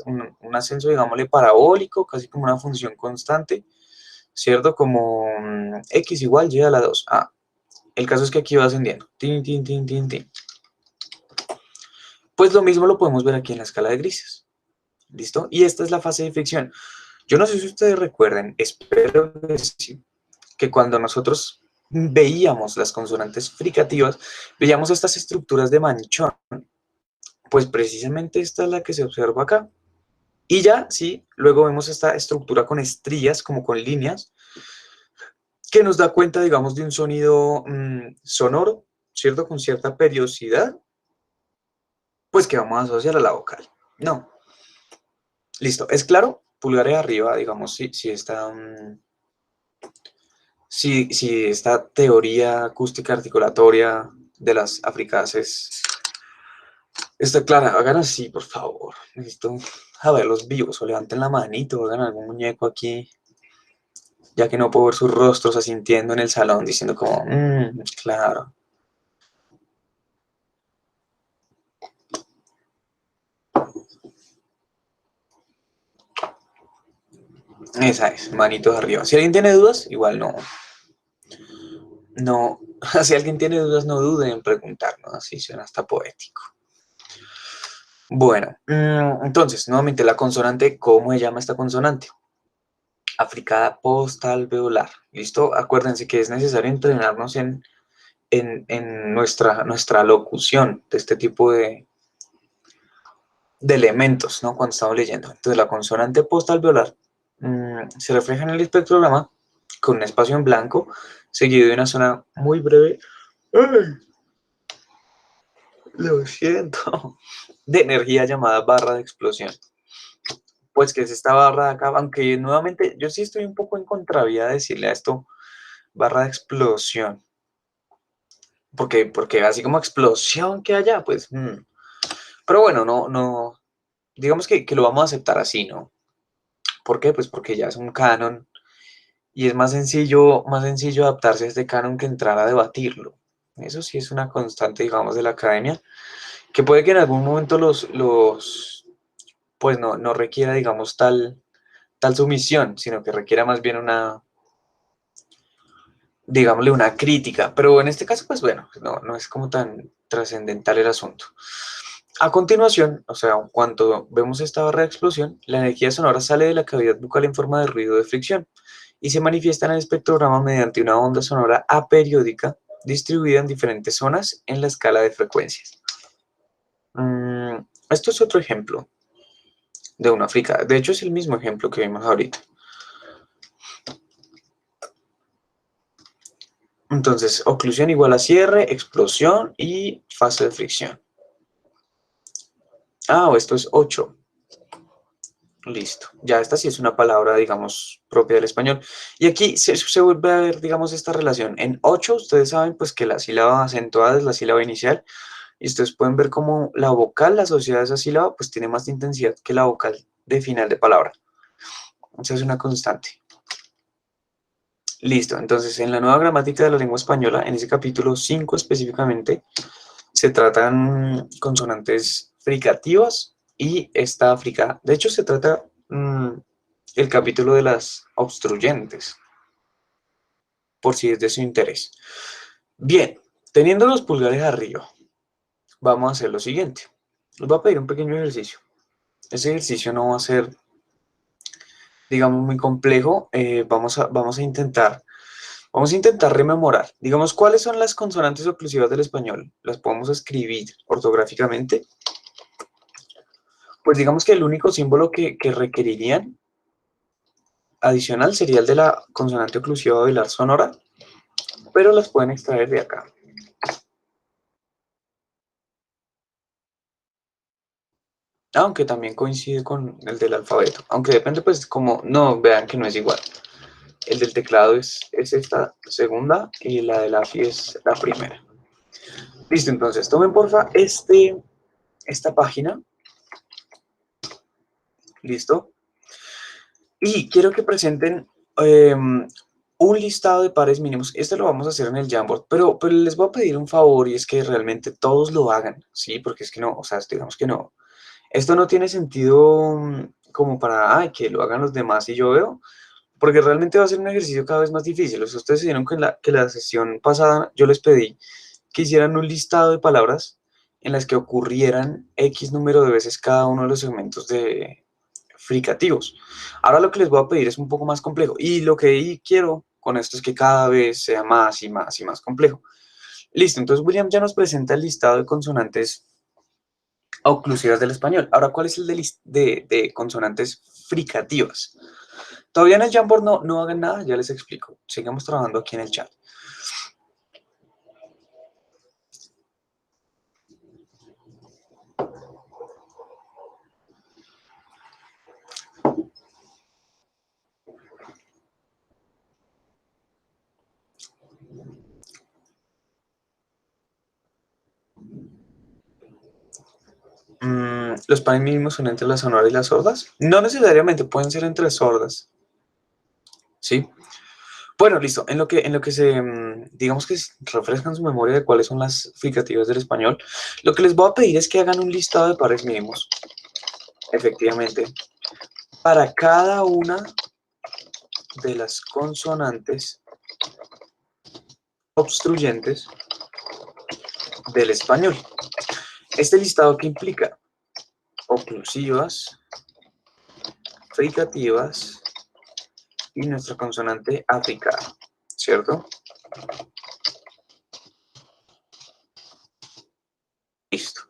Speaker 1: un ascenso, digámosle, parabólico, casi como una función constante, ¿cierto? Como x igual y a la 2. El caso es que aquí va ascendiendo. Tin, tin, tin, tin, tin. Pues lo mismo lo podemos ver aquí en la escala de grises. ¿Listo? Y esta es la fase de fricción. Yo no sé si ustedes recuerden, espero que sí, que cuando nosotros veíamos las consonantes fricativas, veíamos estas estructuras de manchón. Pues precisamente esta es la que se observa acá. Y ya, sí, luego vemos esta estructura con estrías, como con líneas, que nos da cuenta, digamos, de un sonido sonoro, ¿cierto? Con cierta periodicidad, pues que vamos a asociar a la vocal. No. Listo. ¿Es claro? Pulgares arriba, digamos, si esta teoría acústica articulatoria de las africaces está clara. Hagan así, por favor. Necesito a verlos vivos, o levanten la manito, hagan algún muñeco aquí, ya que no puedo ver sus rostros asintiendo en el salón, diciendo como, claro. Esa es, manitos arriba. Si alguien tiene dudas, igual no, si alguien tiene dudas, no dude en preguntar, ¿no? Así suena hasta poético. Bueno, entonces, nuevamente la consonante, ¿cómo se llama esta consonante? Africada postalveolar, ¿listo? Acuérdense que es necesario entrenarnos en nuestra locución de este tipo de elementos, ¿no? Cuando estamos leyendo. Entonces, la consonante postalveolar se refleja en el espectrograma con un espacio en blanco, seguido de una zona muy breve. ¡Ay! Lo siento. De energía llamada barra de explosión. Pues que es esta barra de acá, aunque nuevamente yo sí estoy un poco en contravía de decirle a esto barra de explosión. Porque así como explosión que haya, pues. Pero bueno, no. Digamos que lo vamos a aceptar así, ¿no? ¿Por qué? Pues porque ya es un canon y es más sencillo adaptarse a este canon que entrar a debatirlo. Eso sí es una constante, digamos, de la academia, que puede que en algún momento pues no requiera, digamos, tal sumisión, sino que requiera más bien digámosle, una crítica. Pero en este caso, pues bueno, no es como tan trascendental el asunto. A continuación, o sea, cuando vemos esta barra de explosión, la energía sonora sale de la cavidad bucal en forma de ruido de fricción y se manifiesta en el espectrograma mediante una onda sonora aperiódica distribuida en diferentes zonas en la escala de frecuencias. Esto es otro ejemplo de una fricada. De hecho, es el mismo ejemplo que vimos ahorita. Entonces, oclusión igual a cierre, explosión y fase de fricción. Esto es 8. Listo. Ya esta sí es una palabra, digamos, propia del español. Y aquí se vuelve a ver, digamos, esta relación. En 8, ustedes saben, pues, que la sílaba acentuada es la sílaba inicial. Y ustedes pueden ver cómo la vocal asociada a esa sílaba, pues, tiene más intensidad que la vocal de final de palabra. Esa es una constante. Listo. Entonces, en la nueva gramática de la lengua española, en ese capítulo 5 específicamente, se tratan consonantes fricativas y esta fricada. De hecho, se trata el capítulo de las obstruyentes, por si es de su interés. Bien, teniendo los pulgares arriba, vamos a hacer lo siguiente. Les voy a pedir un pequeño ejercicio. Ese ejercicio no va a ser, digamos, muy complejo. Vamos a intentar rememorar. Digamos, ¿cuáles son las consonantes oclusivas del español? Las podemos escribir ortográficamente. Pues digamos que el único símbolo que requerirían adicional sería el de la consonante oclusiva velar sonora, pero las pueden extraer de acá. Aunque también coincide con el del alfabeto, aunque depende pues como, no, vean que no es igual. El del teclado es esta segunda y la de la AFI es la primera. Listo, entonces tomen porfa esta página. Listo. Y quiero que presenten un listado de pares mínimos. Esto lo vamos a hacer en el Jamboard, pero les voy a pedir un favor y es que realmente todos lo hagan, ¿sí? Porque es que no, o sea, digamos que no. Esto no tiene sentido como para, que lo hagan los demás y yo veo, porque realmente va a ser un ejercicio cada vez más difícil. O sea, ustedes se dieron que la sesión pasada yo les pedí que hicieran un listado de palabras en las que ocurrieran X número de veces cada uno de los segmentos de fricativos. Ahora lo que les voy a pedir es un poco más complejo y lo que quiero con esto es que cada vez sea más y más y más complejo. Listo, entonces William ya nos presenta el listado de consonantes oclusivas del español. Ahora, ¿cuál es el de consonantes fricativas? Todavía en el Jamboard no hagan nada, ya les explico. Sigamos trabajando aquí en el chat. ¿Los pares mínimos son entre las sonoras y las sordas? No necesariamente, pueden ser entre sordas. ¿Sí? Bueno, listo. En lo que se, digamos que refrescan su memoria de cuáles son las fricativas del español, lo que les voy a pedir es que hagan un listado de pares mínimos, efectivamente, para cada una de las consonantes obstruyentes del español. Este listado que implica oclusivas, fricativas y nuestra consonante africana, ¿cierto? Listo.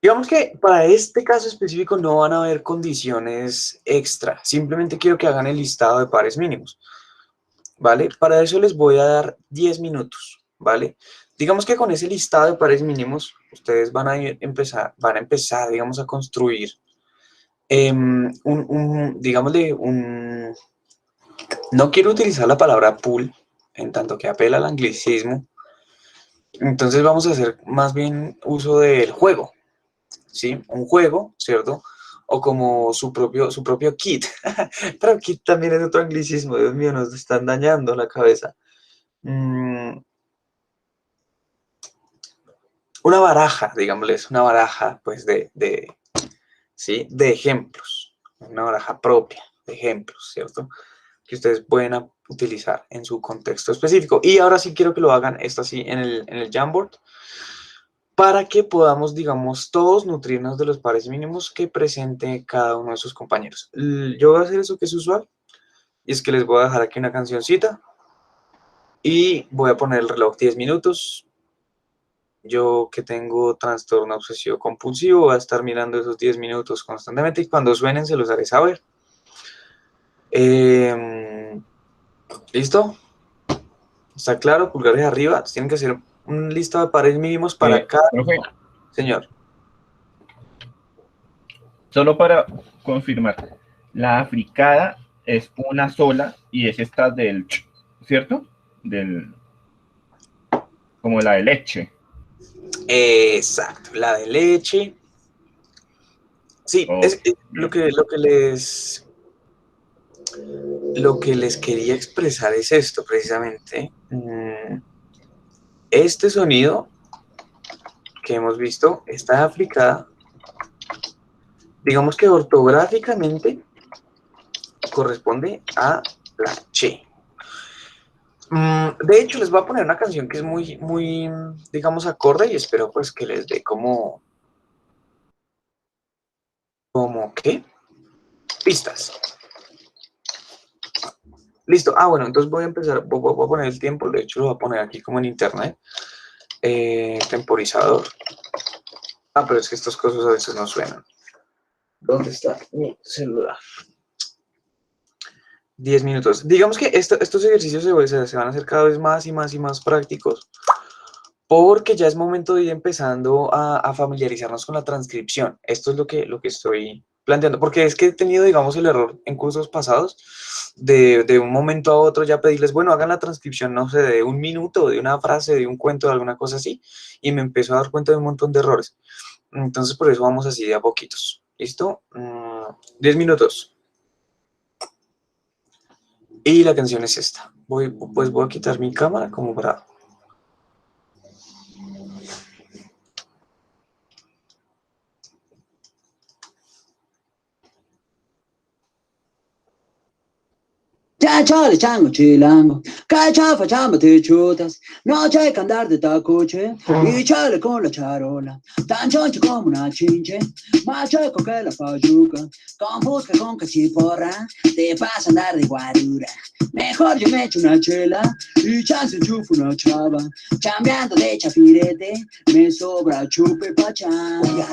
Speaker 1: Digamos que para este caso específico no van a haber condiciones extra, simplemente quiero que hagan el listado de pares mínimos, ¿vale? Para eso les voy a dar 10 minutos, ¿vale? Digamos que con ese listado de pares mínimos, ustedes van a empezar, digamos, a construir digámosle, no quiero utilizar la palabra pool, en tanto que apela al anglicismo, entonces vamos a hacer más bien uso del juego, ¿sí? Un juego, ¿cierto? O como su propio kit. Pero kit también es otro anglicismo, Dios mío, nos están dañando la cabeza. Una baraja, digámosles, una baraja, pues, ¿sí? De ejemplos. Una baraja propia de ejemplos, ¿cierto? Que ustedes pueden utilizar en su contexto específico. Y ahora sí quiero que lo hagan esto así en el Jamboard, para que podamos, digamos, todos nutrirnos de los pares mínimos que presente cada uno de sus compañeros. Yo voy a hacer eso que es usual, y es que les voy a dejar aquí una cancioncita, y voy a poner el reloj 10 minutos. Yo que tengo trastorno obsesivo compulsivo, voy a estar mirando esos 10 minutos constantemente, y cuando suenen se los haré saber. ¿Listo? ¿Está claro? Pulgares arriba. Tienen que hacer un listado de pares mínimos para cada...
Speaker 2: Profe,
Speaker 1: Señor.
Speaker 2: solo para confirmar, la africada es una sola y es esta del, ¿cierto? Del, como la de leche.
Speaker 1: Exacto, la de leche. Sí,
Speaker 2: Oh,
Speaker 1: es lo que les quería expresar es esto, precisamente. Este sonido que hemos visto está aplicada, digamos que ortográficamente corresponde a la che. De hecho, les voy a poner una canción que es muy, muy, digamos, acorde, y espero pues que les dé como ¿qué? Pistas. Listo. Ah, bueno, entonces voy a empezar, voy a poner el tiempo, de hecho lo voy a poner aquí como en internet. Temporizador. Ah, pero es que estas cosas a veces no suenan. ¿Dónde está mi celular? 10 minutos. Digamos que estos ejercicios se van a hacer cada vez más y más y más prácticos, porque ya es momento de ir empezando a familiarizarnos con la transcripción. Esto es lo que estoy planteando, porque es que he tenido, digamos, el error en cursos pasados de un momento a otro ya pedirles, bueno, hagan la transcripción, no sé, de un minuto, de una frase, de un cuento, de alguna cosa así, y me empezó a dar cuenta de un montón de errores. Entonces, por eso vamos así de a poquitos. ¿Listo? 10 minutos. Y la canción es esta. Pues voy a quitar mi cámara como para...
Speaker 3: Cachale, chango, chilango, cacha, fachamba, te chutas, no hay que andar de tacoche, y chale con la charola, tan choncho como una chinche, más chueco que la payuca, con busca con cachiporra, te pasa a andar de guarura. Mejor yo me echo una chela, y chance enchufo una chava, chambeando de chafirete, me sobra chupe pachanga.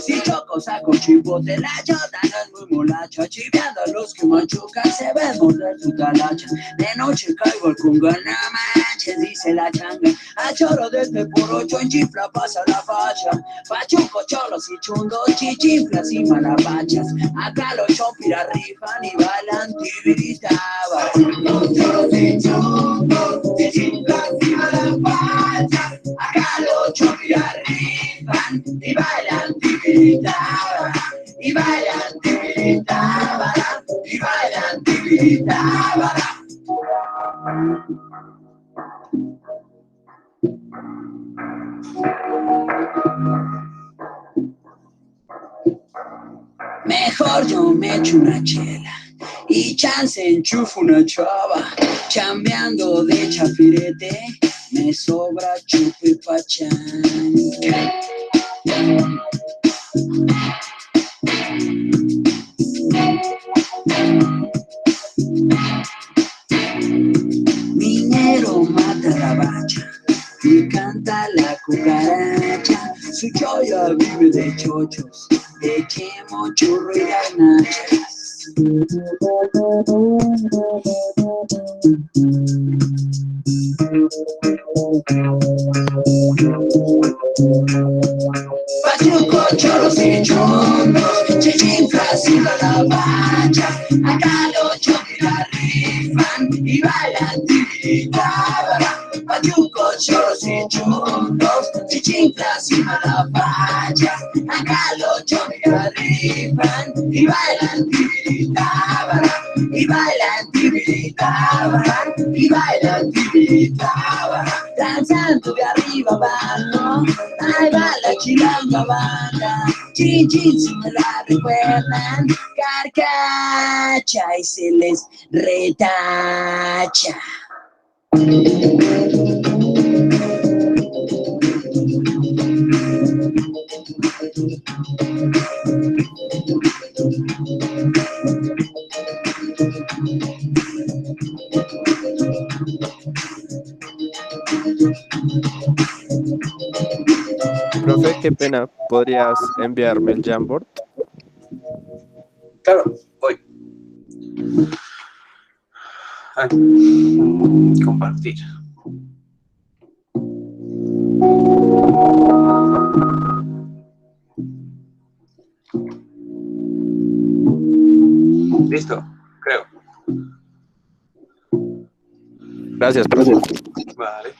Speaker 3: Si choco saco chipote, la chota no es muy molacha, chiveando a los que machucan se ven morder su talacha. De noche caigo al cunga, no manches, dice la changa, a choro desde por 8 en chifla pasa la facha. Pachuco, cholos y chundos, chichinflas y malapachas, acá los chompiras rifan y bailan tibiritabas. Cholos y chundos, chichinflas y malapachas, acá los chompiras rifan y bailan tibiritabas, y bailan tibiritabas, y bailan tibiritabas. Mejor yo me echo una chela y chance enchufo una chava, chambeando de chafirete, me sobra chupe pachanga. Minero mata la bacha y canta la cucaracha, su choya vive de chochos, de chemo, churro y garnachas. Pachuco, choros y chungos, chichinflas y malapachas, acá los choques la rifan y bailan tibiritabara. Pachuco, choros y chungos, chichinflas y malapachas, acá los choques la rifan y bailan tibiritabara, y bailan tibiritabara, y bailan tibiritabara. Danzando de arriba abajo, ahí va la chilanga banda, chin chin si me la recuerdan, carcacha y se les retacha.
Speaker 4: Profe, qué pena. ¿Podrías enviarme el Jamboard?
Speaker 1: Claro, voy. Compartir. Listo, creo.
Speaker 4: Gracias, profe.
Speaker 1: Vale.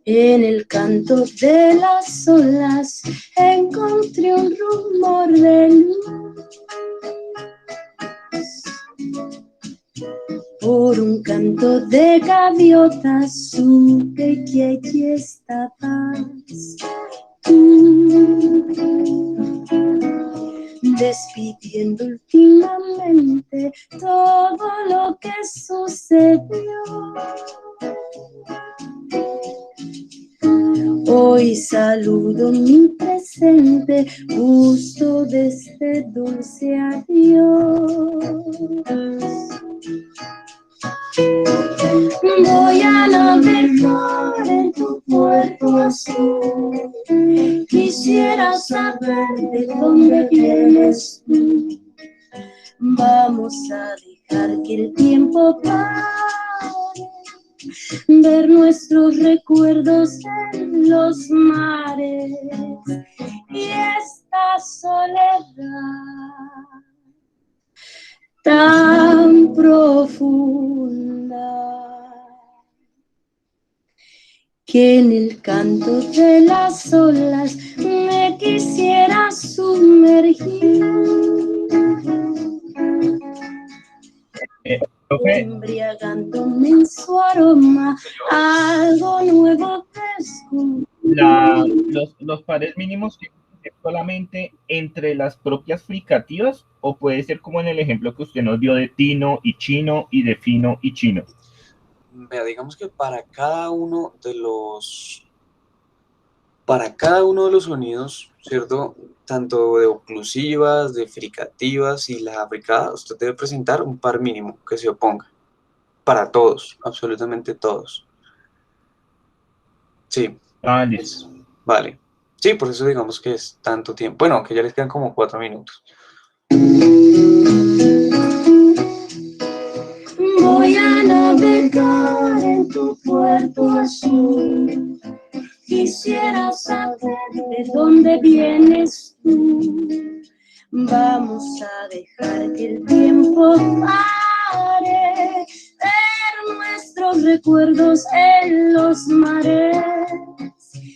Speaker 5: En el canto de las olas encontré un rumor de luz. Por un canto de gaviotas supe que allí estabas tú, despidiendo últimamente todo lo que sucedió. Hoy saludo mi presente, justo de este dulce adiós. Voy a navegar en tu puerto azul, quisiera saber de dónde vienes tú. Vamos a dejar que el tiempo pare, ver nuestros recuerdos en los mares y esta soledad tan profunda, que en el canto de las olas me quisiera sumergir,
Speaker 2: Profe,
Speaker 5: embriagándome en su aroma, algo nuevo descubrí.
Speaker 2: los pares mínimos tienen que ser solamente entre las propias fricativas, o puede ser como en el ejemplo que usted nos dio de tino y chino y de fino y chino.
Speaker 1: Vea, digamos que para cada uno de los sonidos, ¿cierto? Tanto de oclusivas, de fricativas y las africadas, usted debe presentar un par mínimo que se oponga. Para todos, absolutamente todos. Sí,
Speaker 2: Ah, listo.
Speaker 1: vale. Sí, por eso digamos que es tanto tiempo. Bueno, que ya les quedan como 4 minutos.
Speaker 5: Voy a navegar en tu puerto azul. Quisiera saber de dónde vienes tú. Vamos a dejar que el tiempo pare, ver nuestros recuerdos en los mares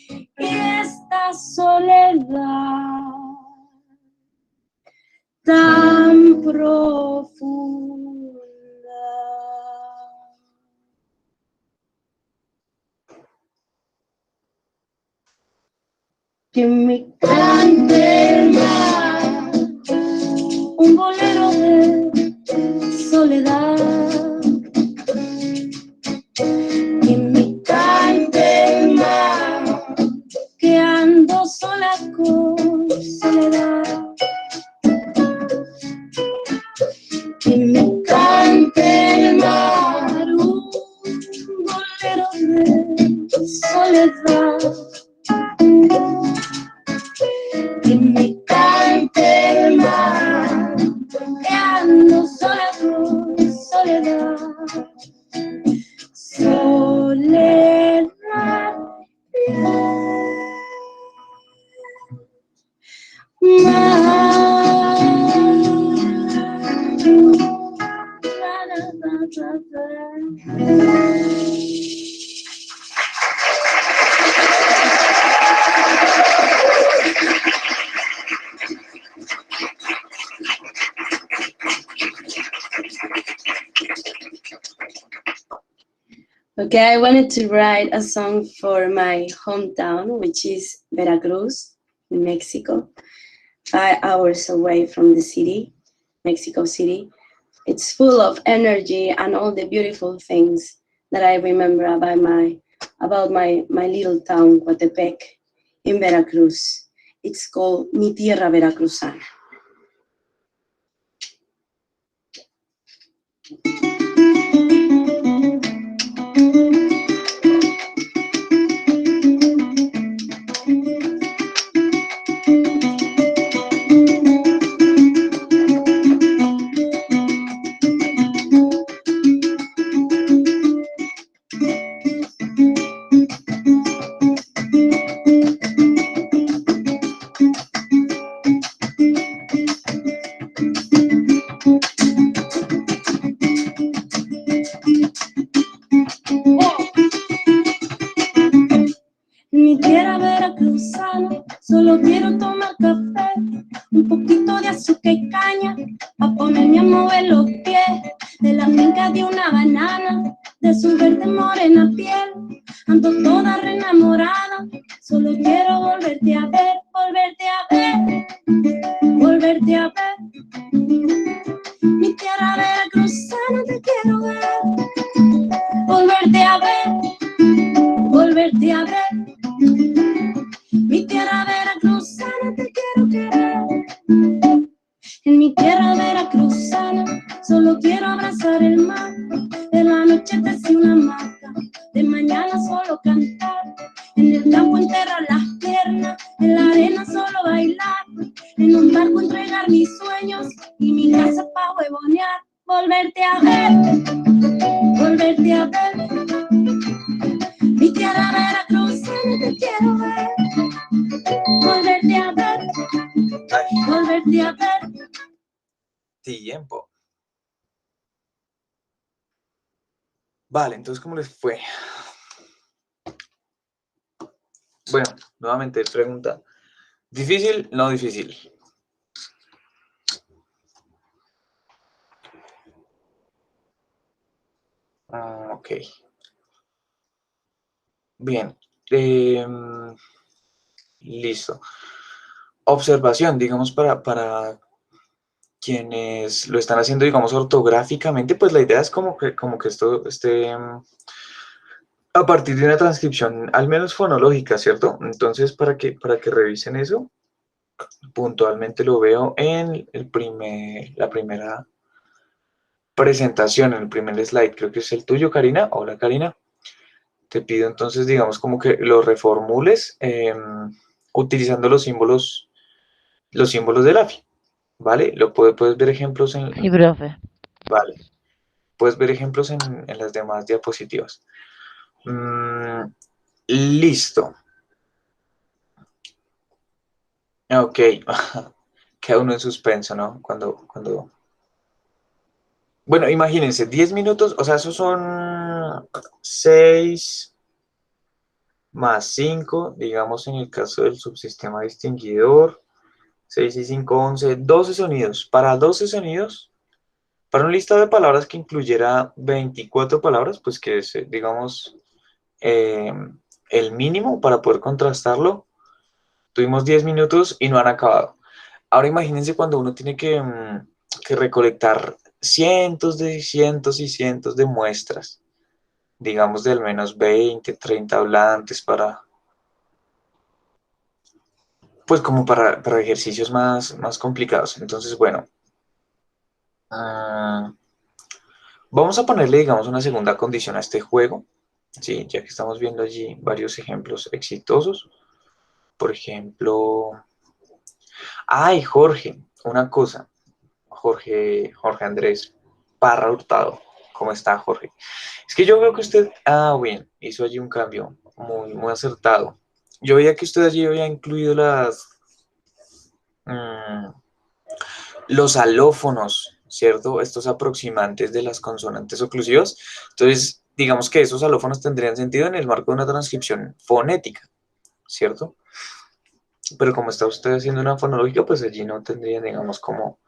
Speaker 5: y esta soledad tan profunda. Que me cante el mar, un bolero de soledad. Que me cante el mar, que ando sola con soledad. Que me cante el mar, un bolero de soledad. Que me cante el mar, que ando sola con soledad. Soledad. Okay, I wanted to write a song for my hometown, which is Veracruz, in Mexico, 5 hours away from the city, Mexico City. It's full of energy and all the beautiful things that I remember about my little town, Coatepec, in Veracruz. It's called Mi Tierra Veracruzana. Mi tierra veracruzana, solo quiero tomar café, un poquito de azúcar y caña, pa' ponerme a mover los pies, de la finca de una banana, de su verde morena piel, ando toda reenamorada, solo quiero volverte a ver, volverte a ver, volverte a ver. Mi tierra veracruzana, te quiero ver, volverte a ver, volverte a ver. Mi tierra veracruzana, te quiero querer. En mi tierra veracruzana, solo quiero abrazar el mar. De la noche te una hamaca, de mañana solo cantar. En el campo enterrar las piernas, en la arena solo bailar. En un barco entregar mis sueños y mi casa pa' huevonear. Volverte a ver, volverte a ver. Mi tierra veracruzana, te quiero ver. Volverte a ver, volverte a ver.
Speaker 1: Tiempo. Vale, entonces, ¿cómo les fue? Bueno, nuevamente pregunta. ¿Difícil? No difícil. Ok. Bien. Listo. Observación, digamos, para quienes lo están haciendo, digamos, ortográficamente, pues la idea es como que esto esté a partir de una transcripción, al menos fonológica, ¿cierto? Entonces, para que revisen eso, puntualmente lo veo en la primera presentación, en el primer slide, creo que es el tuyo, Karina. Hola, Karina. Te pido entonces, digamos, como que lo reformules utilizando los símbolos del AFI, ¿vale? Puedes ver ejemplos
Speaker 6: Sí, profe.
Speaker 1: vale, puedes ver ejemplos en las demás diapositivas. Listo. Ok. Queda uno en suspenso, ¿no? Cuando... Bueno, imagínense, 10 minutos, o sea, esos son 6 más 5, digamos en el caso del subsistema distinguidor, 6 y 5, 11, 12 sonidos. Para 12 sonidos, para un listado de palabras que incluyera 24 palabras, pues que es, digamos, eh, el mínimo para poder contrastarlo, tuvimos 10 minutos y no han acabado. Ahora imagínense cuando uno tiene que recolectar cientos y cientos de muestras, digamos de al menos 20, 30 hablantes pues como para ejercicios más complicados. Entonces, bueno, ah, vamos a ponerle, digamos, una segunda condición a este juego, ¿sí? Ya que estamos viendo allí varios ejemplos exitosos. Por ejemplo, ay, Jorge, una cosa, Jorge Andrés Parra Hurtado. ¿Cómo está, Jorge? Es que yo veo que usted, bien, hizo allí un cambio muy acertado. Yo veía que usted allí había incluido mm, los alófonos, ¿cierto? Estos aproximantes de las consonantes oclusivas. Entonces, digamos que esos alófonos tendrían sentido en el marco de una transcripción fonética, ¿cierto? Pero como está usted haciendo una fonológica, pues allí no tendría, digamos, como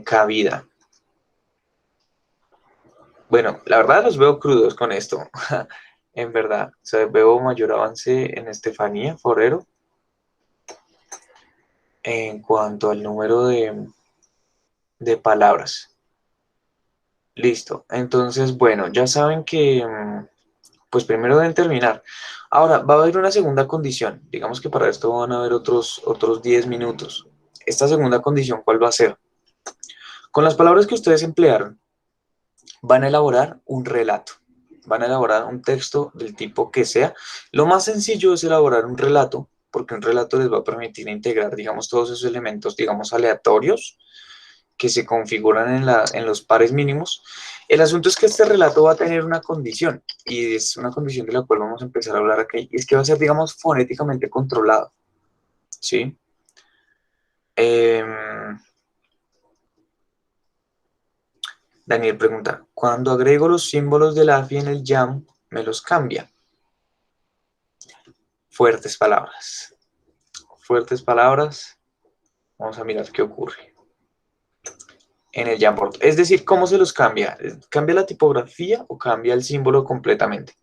Speaker 1: cabida. Bueno, la verdad los veo crudos con esto, en verdad. O sea, veo mayor avance en Estefanía Forero en cuanto al número de palabras. Listo. Entonces, bueno, ya saben que, pues primero deben terminar. Ahora, va a haber una segunda condición. Digamos que para esto van a haber otros 10 minutos. Esta segunda condición, ¿cuál va a ser? Con las palabras que ustedes emplearon, van a elaborar un relato. Van a elaborar un texto del tipo que sea. Lo más sencillo es elaborar un relato, porque un relato les va a permitir integrar, digamos, todos esos elementos, digamos, aleatorios que se configuran en los pares mínimos. El asunto es que este relato va a tener una condición, y es una condición de la cual vamos a empezar a hablar aquí, y es que va a ser, digamos, fonéticamente controlado, ¿sí? Daniel pregunta, cuando agrego los símbolos de la AFI en el YAM, ¿me los cambia? Fuertes palabras. Fuertes palabras. Vamos a mirar qué ocurre en el Jamboard. Es decir, ¿cómo se los cambia? ¿Cambia la tipografía o cambia el símbolo completamente?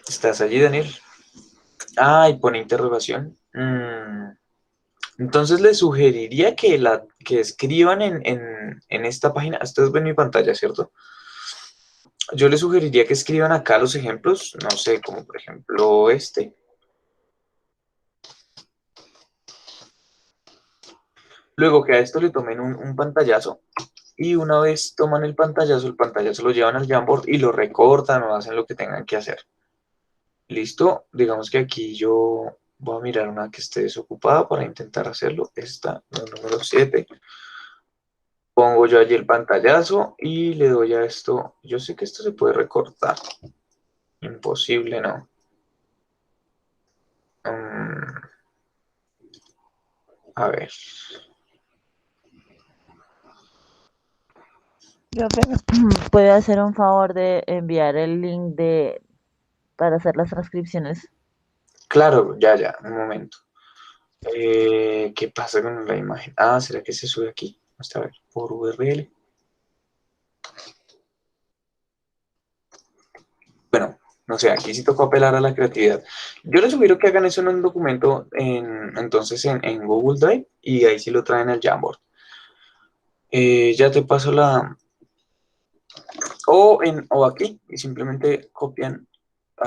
Speaker 1: ¿Estás allí, Daniel? Y pone interrogación. Entonces les sugeriría que escriban en esta página. Ustedes ven mi pantalla, ¿cierto? Yo les sugeriría que escriban acá los ejemplos, no sé, como por ejemplo este. Luego que a esto le tomen un pantallazo y una vez toman el pantallazo lo llevan al Jamboard y lo recortan o hacen lo que tengan que hacer. ¿Listo? Digamos que aquí yo voy a mirar una que esté desocupada para intentar hacerlo. Esta, la número 7. Pongo yo allí el pantallazo y le doy a esto. Yo sé que esto se puede recortar. Imposible, ¿no? A ver.
Speaker 6: Profe, ¿puede hacer un favor de enviar el link para hacer las transcripciones?
Speaker 1: Claro, ya, un momento. ¿Qué pasa con la imagen? Ah, ¿será que se sube aquí? Vamos a ver, por URL. Bueno, no sé, aquí sí tocó apelar a la creatividad. Yo les sugiero que hagan eso en un documento, entonces en Google Drive, y ahí sí lo traen al Jamboard. Ya te paso o aquí, y simplemente copian,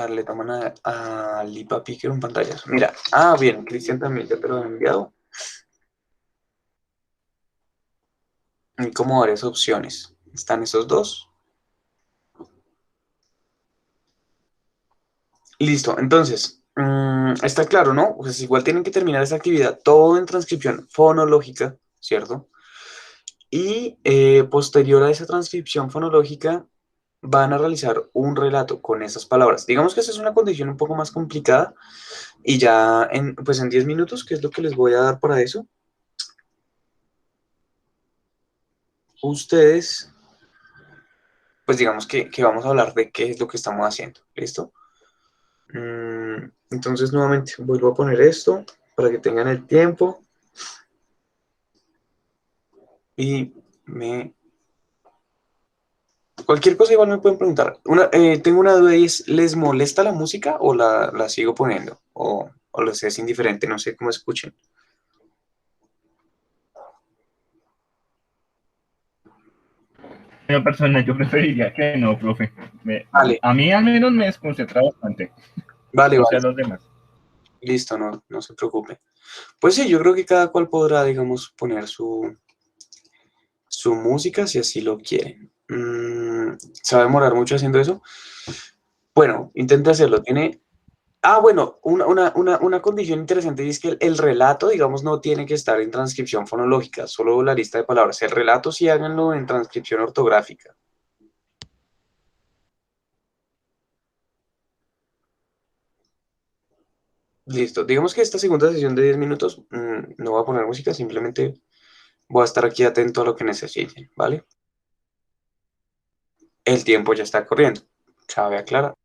Speaker 1: le toman a Lipa Picker en pantallas. Mira, bien, Cristian también ya te lo ha enviado. Hay como varias opciones. Están esos dos. Listo, entonces, está claro, ¿no? Pues igual tienen que terminar esta actividad todo en transcripción fonológica, ¿cierto? Y posterior a esa transcripción fonológica van a realizar un relato con esas palabras. Digamos que esta es una condición un poco más complicada y ya pues en 10 minutos, que es lo que les voy a dar para eso, ustedes, pues digamos que vamos a hablar de qué es lo que estamos haciendo, ¿listo? Entonces nuevamente vuelvo a poner esto para que tengan el tiempo y cualquier cosa igual me pueden preguntar. Tengo una duda y es, ¿les molesta la música o la sigo poniendo? O les es indiferente, no sé cómo escuchen.
Speaker 2: En lo personal, yo preferiría que no, profe.
Speaker 1: Vale,
Speaker 2: A mí al menos me desconcentra bastante,
Speaker 1: vale,
Speaker 2: no sé
Speaker 1: vale.
Speaker 2: a los demás.
Speaker 1: Listo, no se preocupe. Pues sí, yo creo que cada cual podrá, digamos, poner su música si así lo quieren. ¿Se va a demorar mucho haciendo eso? Bueno, intente hacerlo. Bueno, una condición interesante es que el relato, digamos, no tiene que estar en transcripción fonológica, solo la lista de palabras. El relato sí háganlo en transcripción ortográfica. Listo. Digamos que esta segunda sesión de 10 minutos no voy a poner música, simplemente voy a estar aquí atento a lo que necesiten, ¿vale? El tiempo ya está corriendo. Cabe aclarar.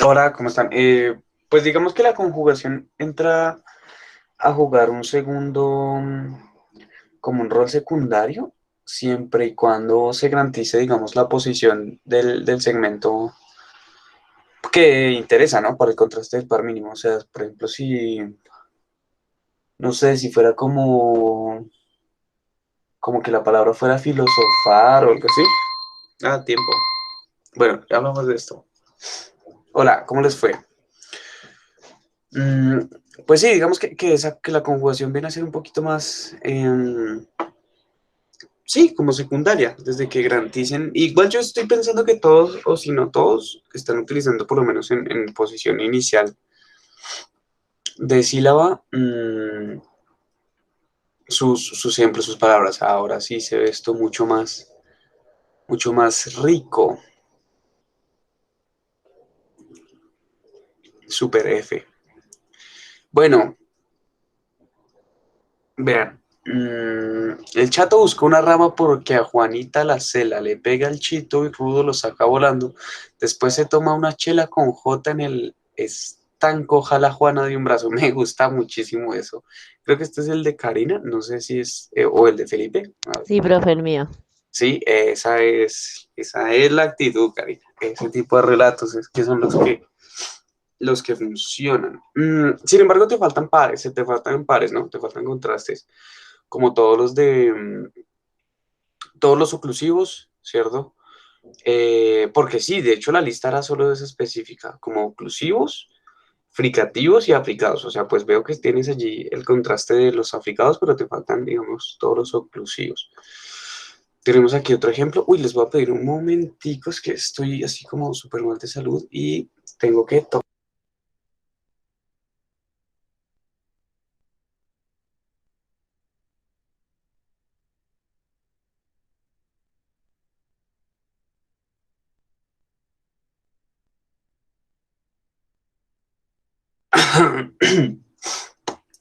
Speaker 1: Hola, ¿cómo están? Pues digamos que la conjugación entra a jugar un segundo, como un rol secundario, siempre y cuando se garantice, digamos, la posición del segmento que interesa, ¿no? Para el contraste del par mínimo. O sea, por ejemplo, si, no sé, si fuera como que la palabra fuera filosofar o algo así. Ah, tiempo. Bueno, ya hablamos de esto. Hola, ¿cómo les fue? Mm, pues sí, digamos que la conjugación viene a ser un poquito más, sí, como secundaria, desde que garanticen. Igual yo estoy pensando que todos, o si no todos, están utilizando por lo menos en posición inicial de sílaba sus ejemplos, sus palabras. Ahora sí se ve esto mucho más rico. Super F. Bueno, vean. El chato busca una rama porque a Juanita la cela, le pega el chito y Rudo lo saca volando. Después se toma una chela con J en el estanco, jala Juana de un brazo. Me gusta muchísimo eso. Creo que este es el de Karina, no sé si es, o el de Felipe. A ver.
Speaker 6: Sí, profe, el mío.
Speaker 1: Sí, esa es la actitud, Karina. Ese tipo de relatos es que son los que funcionan. Sin embargo, te faltan pares, te faltan pares, ¿no? Te faltan contrastes, como todos los de todos los oclusivos, ¿cierto? Porque sí, de hecho la lista era solo específica, como oclusivos, fricativos y africados. O sea, pues veo que tienes allí el contraste de los africados, pero te faltan, digamos, todos los oclusivos. Tenemos aquí otro ejemplo. Uy, les voy a pedir un momentico, es que estoy así como súper mal de salud y tengo que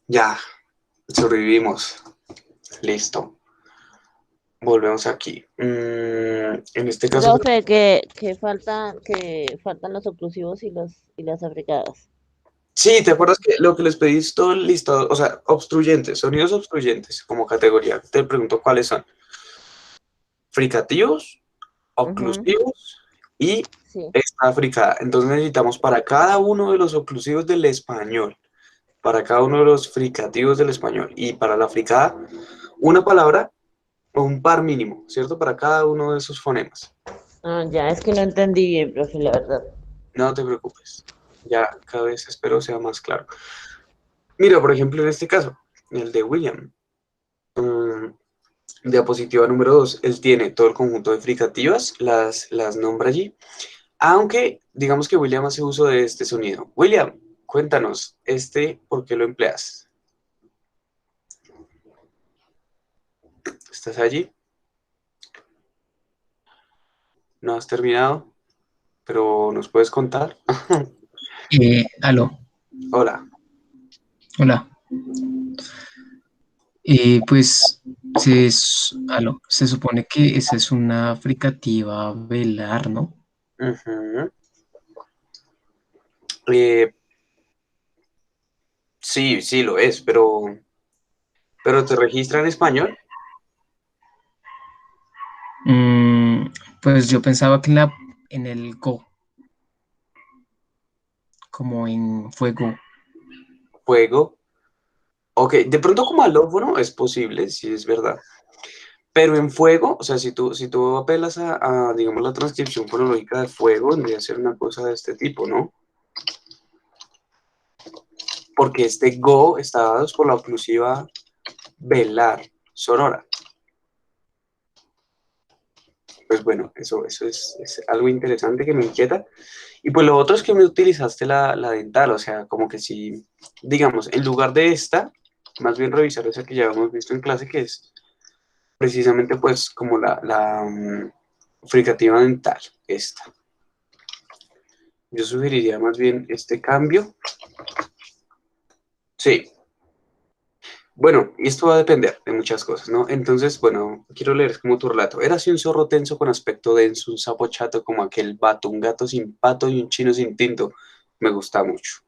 Speaker 1: Ya, sobrevivimos. Listo. Volvemos aquí. En este caso,
Speaker 6: Profe, que faltan los oclusivos y las africadas.
Speaker 1: sí, ¿te acuerdas que lo que les pedí es todo el listado? O sea, obstruyentes, sonidos obstruyentes como categoría. Te pregunto cuáles son. Fricativos,
Speaker 6: Ujú,
Speaker 1: oclusivos y
Speaker 6: sí.
Speaker 1: esta fricada. Entonces necesitamos para cada uno de los oclusivos del español, para cada uno de los fricativos del español y para la fricada, una palabra o un par mínimo, ¿cierto? Para cada uno de esos fonemas.
Speaker 6: Ah, ya, es que no entendí bien, profe, la verdad.
Speaker 1: No te preocupes. Ya cada vez espero sea más claro. Mira, por ejemplo, en este caso, el de William. mm, Diapositiva número 2, él tiene todo el conjunto de fricativas, las nombra allí, aunque digamos que William hace uso de este sonido. William, cuéntanos, ¿por qué lo empleas? ¿Estás allí? ¿No has terminado? ¿Pero nos puedes contar?
Speaker 7: Aló,
Speaker 1: Hola.
Speaker 7: hola. Pues se supone que esa es una fricativa velar, ¿no?
Speaker 1: Ujú. Eh, sí, sí lo es, pero ¿te registra en español?
Speaker 7: Mm, pues yo pensaba que en el go, como en fuego.
Speaker 1: Juego. Ok, de pronto como alófono es posible, sí es verdad. Pero en fuego, o sea, si tú apelas digamos, la transcripción fonológica de fuego, debería ser una cosa de este tipo, ¿no? Porque este go está dado por la oclusiva velar sonora. Pues bueno, eso es algo interesante que me inquieta. Y pues lo otro es que me utilizaste la dental, o sea, como que si, digamos, en lugar de esta, más bien revisar esa que ya hemos visto en clase, que es precisamente pues como la fricativa dental, esta. Yo sugeriría más bien este cambio. Sí. Bueno, y esto va a depender de muchas cosas, ¿no? Entonces, bueno, quiero leer como tu relato. Érase un zorro tenso con aspecto denso, un sapo chato como aquel vato, un gato sin pato y un chino sin tinto. Me gusta mucho.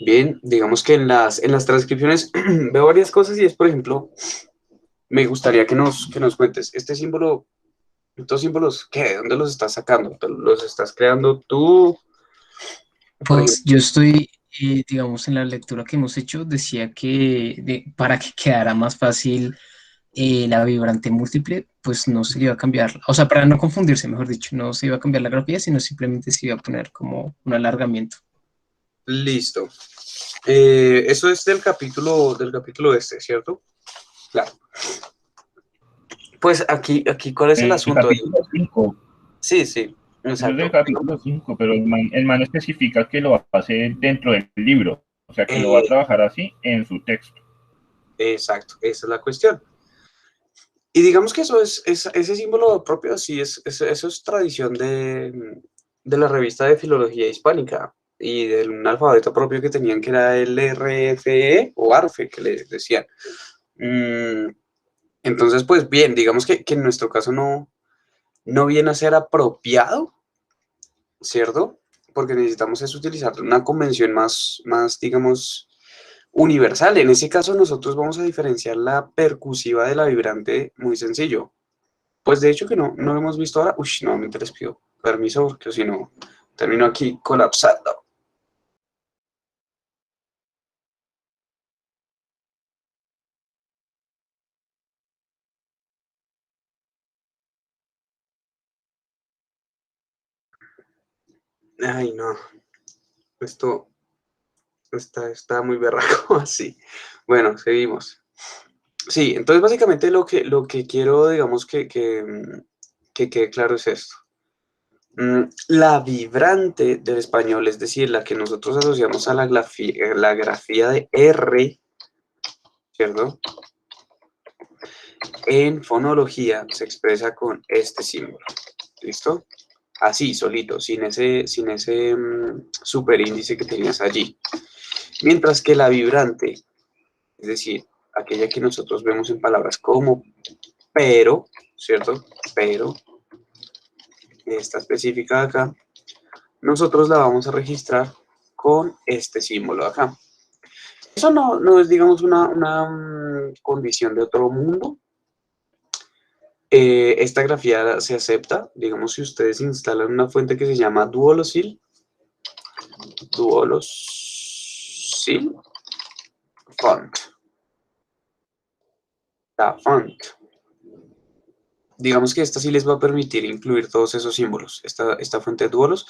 Speaker 1: Bien, digamos que en las transcripciones veo varias cosas y es, por ejemplo, me gustaría que nos cuentes, este símbolo, estos símbolos, ¿qué? ¿De dónde los estás sacando? ¿Los estás creando tú? Por
Speaker 7: Pues
Speaker 1: ejemplo,
Speaker 7: yo estoy, digamos, en la lectura que hemos hecho, decía que para que quedara más fácil la vibrante múltiple, pues no se le iba a cambiar, o sea, para no confundirse, mejor dicho, no se iba a cambiar la grafía, sino simplemente se iba a poner como un alargamiento.
Speaker 1: listo. Eso es del capítulo este, ¿cierto? Claro. Pues aquí, ¿cuál es el
Speaker 2: El
Speaker 1: asunto?
Speaker 2: capítulo 5.
Speaker 1: Sí, sí,
Speaker 2: Eso es del
Speaker 1: exacto.
Speaker 2: capítulo 5, pero el man especifica que lo hace dentro del libro, o sea, que lo va a
Speaker 1: Eh,
Speaker 2: trabajar así en su texto.
Speaker 1: exacto, esa es la cuestión. Y digamos que ese símbolo propio, sí, eso es tradición de la revista de Filología Hispánica y de un alfabeto propio que tenían que era el RFE o ARFE, que le decían. Mm, entonces, pues bien, digamos que en nuestro caso no viene a ser apropiado, ¿cierto? Porque necesitamos es utilizar una convención más, digamos, universal. En ese caso nosotros vamos a diferenciar la percusiva de la vibrante muy sencillo. Pues de hecho que no lo hemos visto ahora. Uy, nuevamente les pido permiso porque si no termino aquí colapsando. Ay, no, esto está muy berraco así. Bueno, seguimos. Sí, entonces básicamente lo que quiero, digamos, que quede claro es esto. La vibrante del español, es decir, la que nosotros asociamos a la grafía de R, ¿cierto? En fonología se expresa con este símbolo, ¿listo? Así, solito, sin ese superíndice que tenías allí. Mientras que la vibrante, es decir, aquella que nosotros vemos en palabras como pero, ¿cierto? Pero, esta específica de acá, nosotros la vamos a registrar con este símbolo de acá. Eso no es, digamos, una condición de otro mundo. Esta grafía se acepta, digamos, si ustedes instalan una fuente que se llama Duolosil Font. La font. Digamos que esta sí les va a permitir incluir todos esos símbolos, esta fuente de Duolos,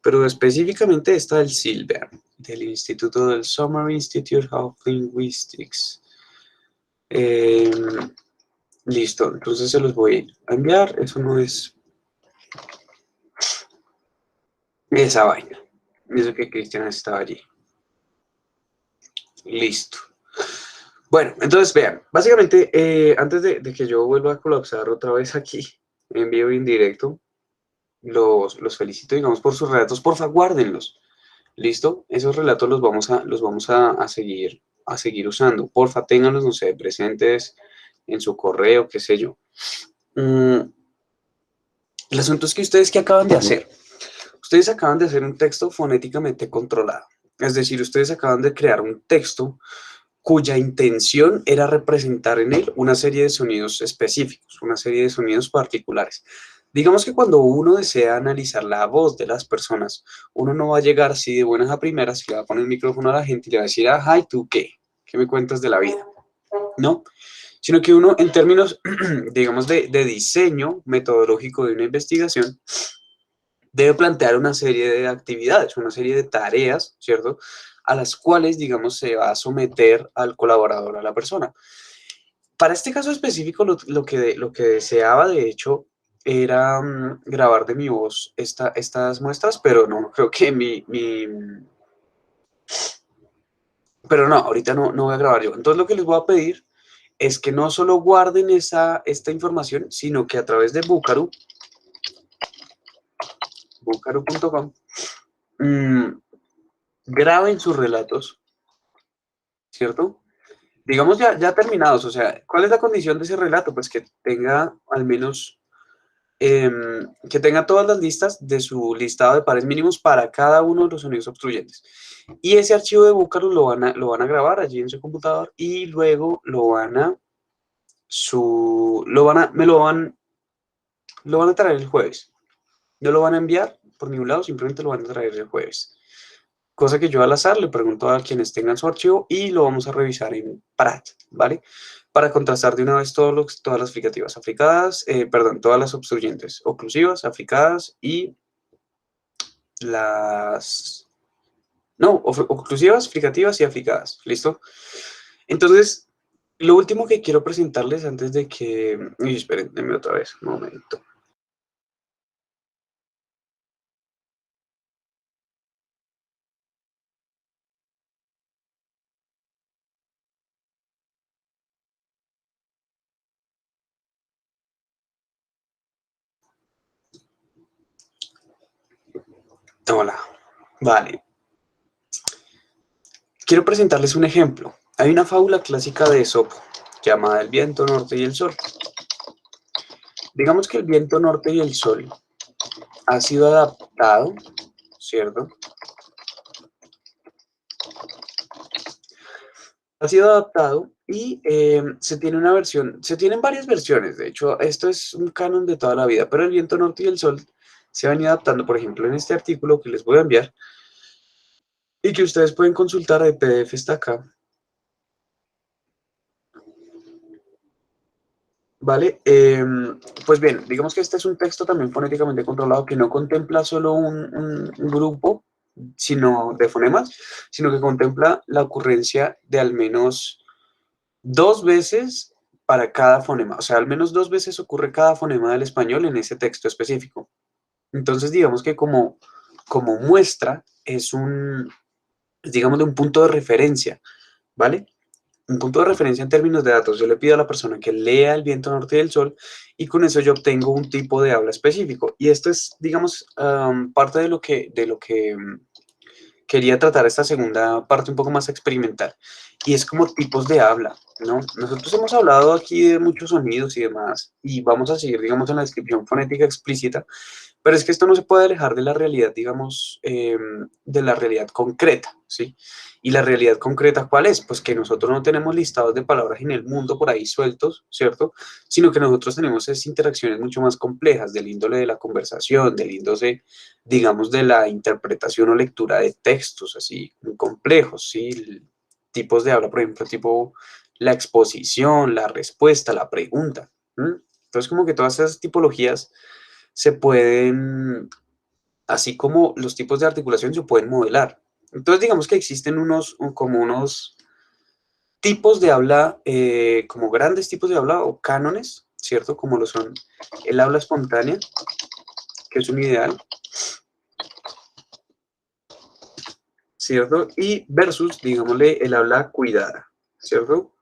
Speaker 1: pero específicamente esta del Silver, del Instituto del Summer Institute of Linguistics. Listo, entonces se los voy a enviar, eso no es esa vaina, eso que Cristian estaba allí. Listo. Bueno, entonces vean, básicamente, antes de que yo vuelva a colapsar otra vez aquí, en vivo e indirecto, los felicito, digamos, por sus relatos, porfa, guárdenlos, ¿listo? Esos relatos los vamos a seguir usando, porfa, ténganlos, no sé, presentes en su correo, qué sé yo. El asunto es que ustedes, ¿qué acaban de hacer? Ustedes acaban de hacer un texto fonéticamente controlado, es decir, ustedes acaban de crear un texto cuya intención era representar en él una serie de sonidos específicos, una serie de sonidos particulares. Digamos que cuando uno desea analizar la voz de las personas, uno no va a llegar así de buenas a primeras, le va a poner el micrófono a la gente y le va a decir, ajá, ¿y tú qué? ¿Qué me cuentas de la vida? ¿No? Sino que uno, en términos, digamos, de diseño metodológico de una investigación, debe plantear una serie de actividades, una serie de tareas, ¿cierto? A las cuales, digamos, se va a someter al colaborador, a la persona. Para este caso específico, lo que deseaba, de hecho, era grabar de mi voz estas muestras, pero no, creo que pero no, ahorita no voy a grabar yo. Entonces, lo que les voy a pedir es que no solo guarden esta información, sino que a través de bucaru.com, graben sus relatos, ¿cierto? digamos ya terminados, o sea, ¿cuál es la condición de ese relato? Pues que tenga al menos, que tenga todas las listas de su listado de pares mínimos para cada uno de los sonidos obstruyentes. Y ese archivo de Bucaro lo van a grabar allí en su computador y luego lo van a, lo van a traer el jueves. No lo van a enviar por ningún lado, simplemente lo van a traer el jueves. Cosa que yo al azar le pregunto a quienes tengan su archivo y lo vamos a revisar en Prat, ¿vale? Para contrastar de una vez todas las fricativas africadas, perdón, todas las obstruyentes oclusivas, africadas y las... No, oclusivas, fricativas y africadas, ¿listo? Entonces, lo último que quiero presentarles antes de que... Uy, esperen, denme otra vez, un momento. Hola, vale. Quiero presentarles un ejemplo. Hay una fábula clásica de Esopo llamada El viento norte y el sol. Digamos que el viento norte y el sol ha sido adaptado, ¿cierto? Ha sido adaptado y se tiene una versión, se tienen varias versiones, de hecho, esto es un canon de toda la vida, pero el viento norte y el sol se ha venido adaptando, por ejemplo, en este artículo que les voy a enviar y que ustedes pueden consultar, el PDF está acá. ¿Vale? Pues bien, digamos que este es un texto también fonéticamente controlado que no contempla solo un grupo sino de fonemas, sino que contempla la ocurrencia de al menos 2 veces para cada fonema. O sea, al menos 2 veces ocurre cada fonema del español en ese texto específico. Entonces, digamos que como muestra es digamos, de un punto de referencia, ¿vale? Un punto de referencia en términos de datos. Yo le pido a la persona que lea el viento norte y el sol y con eso yo obtengo un tipo de habla específico. Y esto es, digamos, parte de lo que quería tratar esta segunda parte un poco más experimental. Y es como tipos de habla, ¿no? Nosotros hemos hablado aquí de muchos sonidos y demás y vamos a seguir, digamos, en la descripción fonética explícita, pero es que esto no se puede alejar de la realidad, digamos, de la realidad concreta, ¿sí? Y la realidad concreta, ¿cuál es? Pues que nosotros no tenemos listados de palabras en el mundo por ahí sueltos, ¿cierto? Sino que nosotros tenemos esas interacciones mucho más complejas del índole de la conversación, del índole, digamos, de la interpretación o lectura de textos así muy complejos, ¿sí? Tipos de habla, por ejemplo, tipo la exposición, la respuesta, la pregunta. Entonces, como que todas esas tipologías se pueden, así como los tipos de articulación se pueden modelar. Entonces, digamos que existen como unos tipos de habla, como grandes tipos de habla o cánones, ¿cierto? Como lo son el habla espontánea, que es un ideal, ¿cierto? Y versus, digámosle, el habla cuidada, ¿cierto?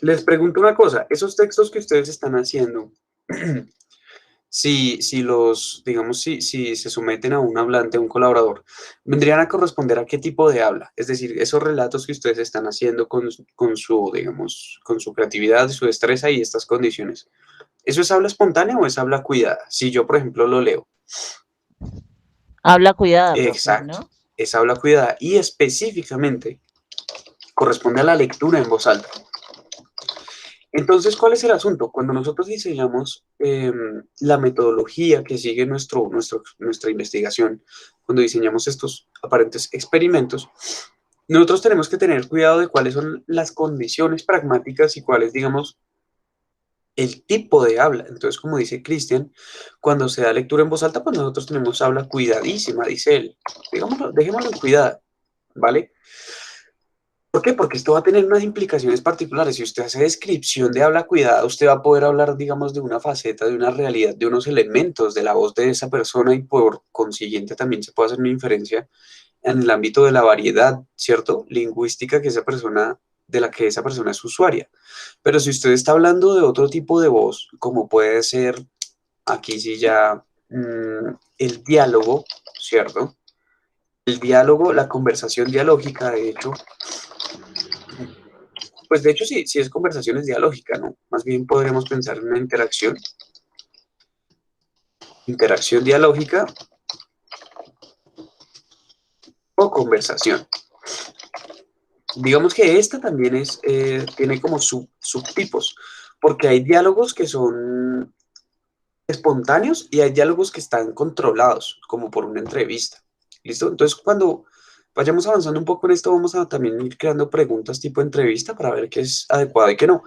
Speaker 1: Les pregunto una cosa, esos textos que ustedes están haciendo, si los, digamos, si se someten a un hablante, a un colaborador, vendrían a corresponder a qué tipo de habla. Es decir, esos relatos que ustedes están haciendo con su, digamos, con su creatividad, su destreza y estas condiciones. ¿Eso es habla espontánea o es habla cuidada? Si yo, por ejemplo, lo leo.
Speaker 6: Habla cuidada, profe,
Speaker 1: Exacto,
Speaker 6: ¿no?
Speaker 1: es habla cuidada y específicamente corresponde a la lectura en voz alta. Entonces, ¿cuál es el asunto? Cuando nosotros diseñamos la metodología que sigue nuestra investigación, cuando diseñamos estos aparentes experimentos, nosotros tenemos que tener cuidado de cuáles son las condiciones pragmáticas y cuál es, digamos, el tipo de habla. Entonces, como dice Cristian, cuando se da lectura en voz alta, pues nosotros tenemos habla cuidadísima, dice él. Digámoslo, dejémoslo en cuidado, ¿vale? ¿Por qué? Porque esto va a tener unas implicaciones particulares. Si usted hace descripción de habla cuidada, usted va a poder hablar, digamos, de una faceta, de una realidad, de unos elementos de la voz de esa persona y por consiguiente también se puede hacer una inferencia en el ámbito de la variedad, ¿cierto? Lingüística que esa persona, de la que esa persona es usuaria. Pero si usted está hablando de otro tipo de voz, como puede ser, aquí sí ya, el diálogo, ¿cierto? El diálogo, la conversación dialógica, de hecho, pues de hecho sí, sí es conversación, es dialógica, ¿no? Más bien podríamos pensar en una interacción dialógica o conversación. Digamos que esta también tiene como subtipos, porque hay diálogos que son espontáneos y hay diálogos que están controlados, como por una entrevista. ¿Listo? Entonces, cuando vayamos avanzando un poco en esto, vamos a también ir creando preguntas tipo entrevista para ver qué es adecuado y qué no.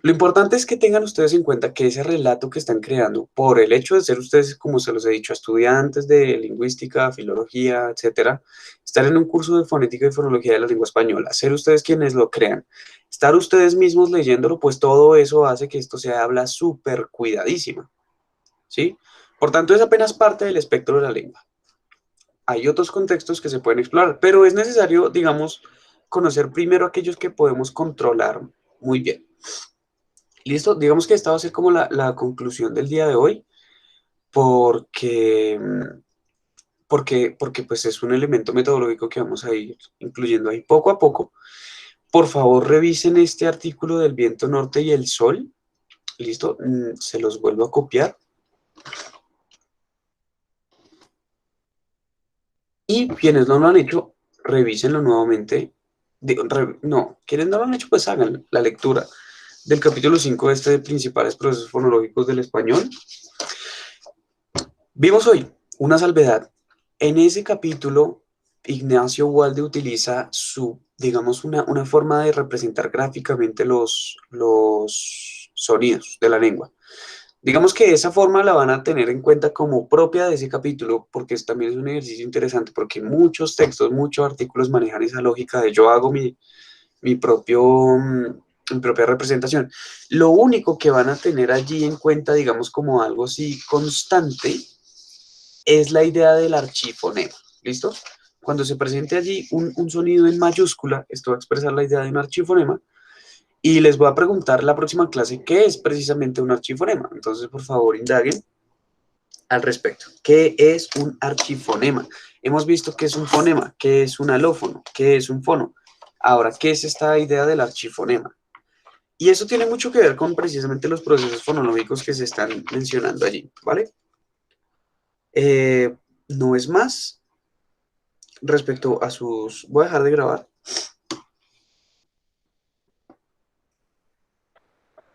Speaker 1: Lo importante es que tengan ustedes en cuenta que ese relato que están creando, por el hecho de ser ustedes, como se los he dicho, estudiantes de lingüística, filología, etcétera, estar en un curso de fonética y fonología de la lengua española, ser ustedes quienes lo crean, estar ustedes mismos leyéndolo, pues todo eso hace que esto se habla súper cuidadísima, ¿sí? Por tanto, es apenas parte del espectro de la lengua. Hay otros contextos que se pueden explorar, pero es necesario, digamos, conocer primero aquellos que podemos controlar muy bien. Listo, digamos que esta va a ser como la conclusión del día de hoy, porque, porque pues es un elemento metodológico que vamos a ir incluyendo ahí poco a poco. Por favor, revisen este artículo del viento norte y el sol. Listo, se los vuelvo a copiar. Y quienes no lo han hecho, revísenlo nuevamente. No, quienes no lo han hecho, pues hagan la lectura del capítulo 5 de principales procesos fonológicos del español. Vimos hoy una salvedad. En ese capítulo, Ignacio Walde utiliza digamos, una forma de representar gráficamente los sonidos de la lengua. Digamos que esa forma la van a tener en cuenta como propia de ese capítulo, porque también es un ejercicio interesante, porque muchos textos, muchos artículos manejan esa lógica de yo hago mi propia representación. Lo único que van a tener allí en cuenta, digamos, como algo así constante, es la idea del archifonema, ¿listo? Cuando se presente allí un sonido en mayúscula, esto va a expresar la idea de un archifonema, y les voy a preguntar la próxima clase qué es precisamente un archifonema. Entonces, por favor, indaguen al respecto. ¿Qué es un archifonema? Hemos visto qué es un fonema, qué es un alófono, qué es un fono. Ahora, ¿qué es esta idea del archifonema? Y eso tiene mucho que ver con precisamente los procesos fonológicos que se están mencionando allí, ¿vale? No es más respecto a sus... Voy a dejar de grabar.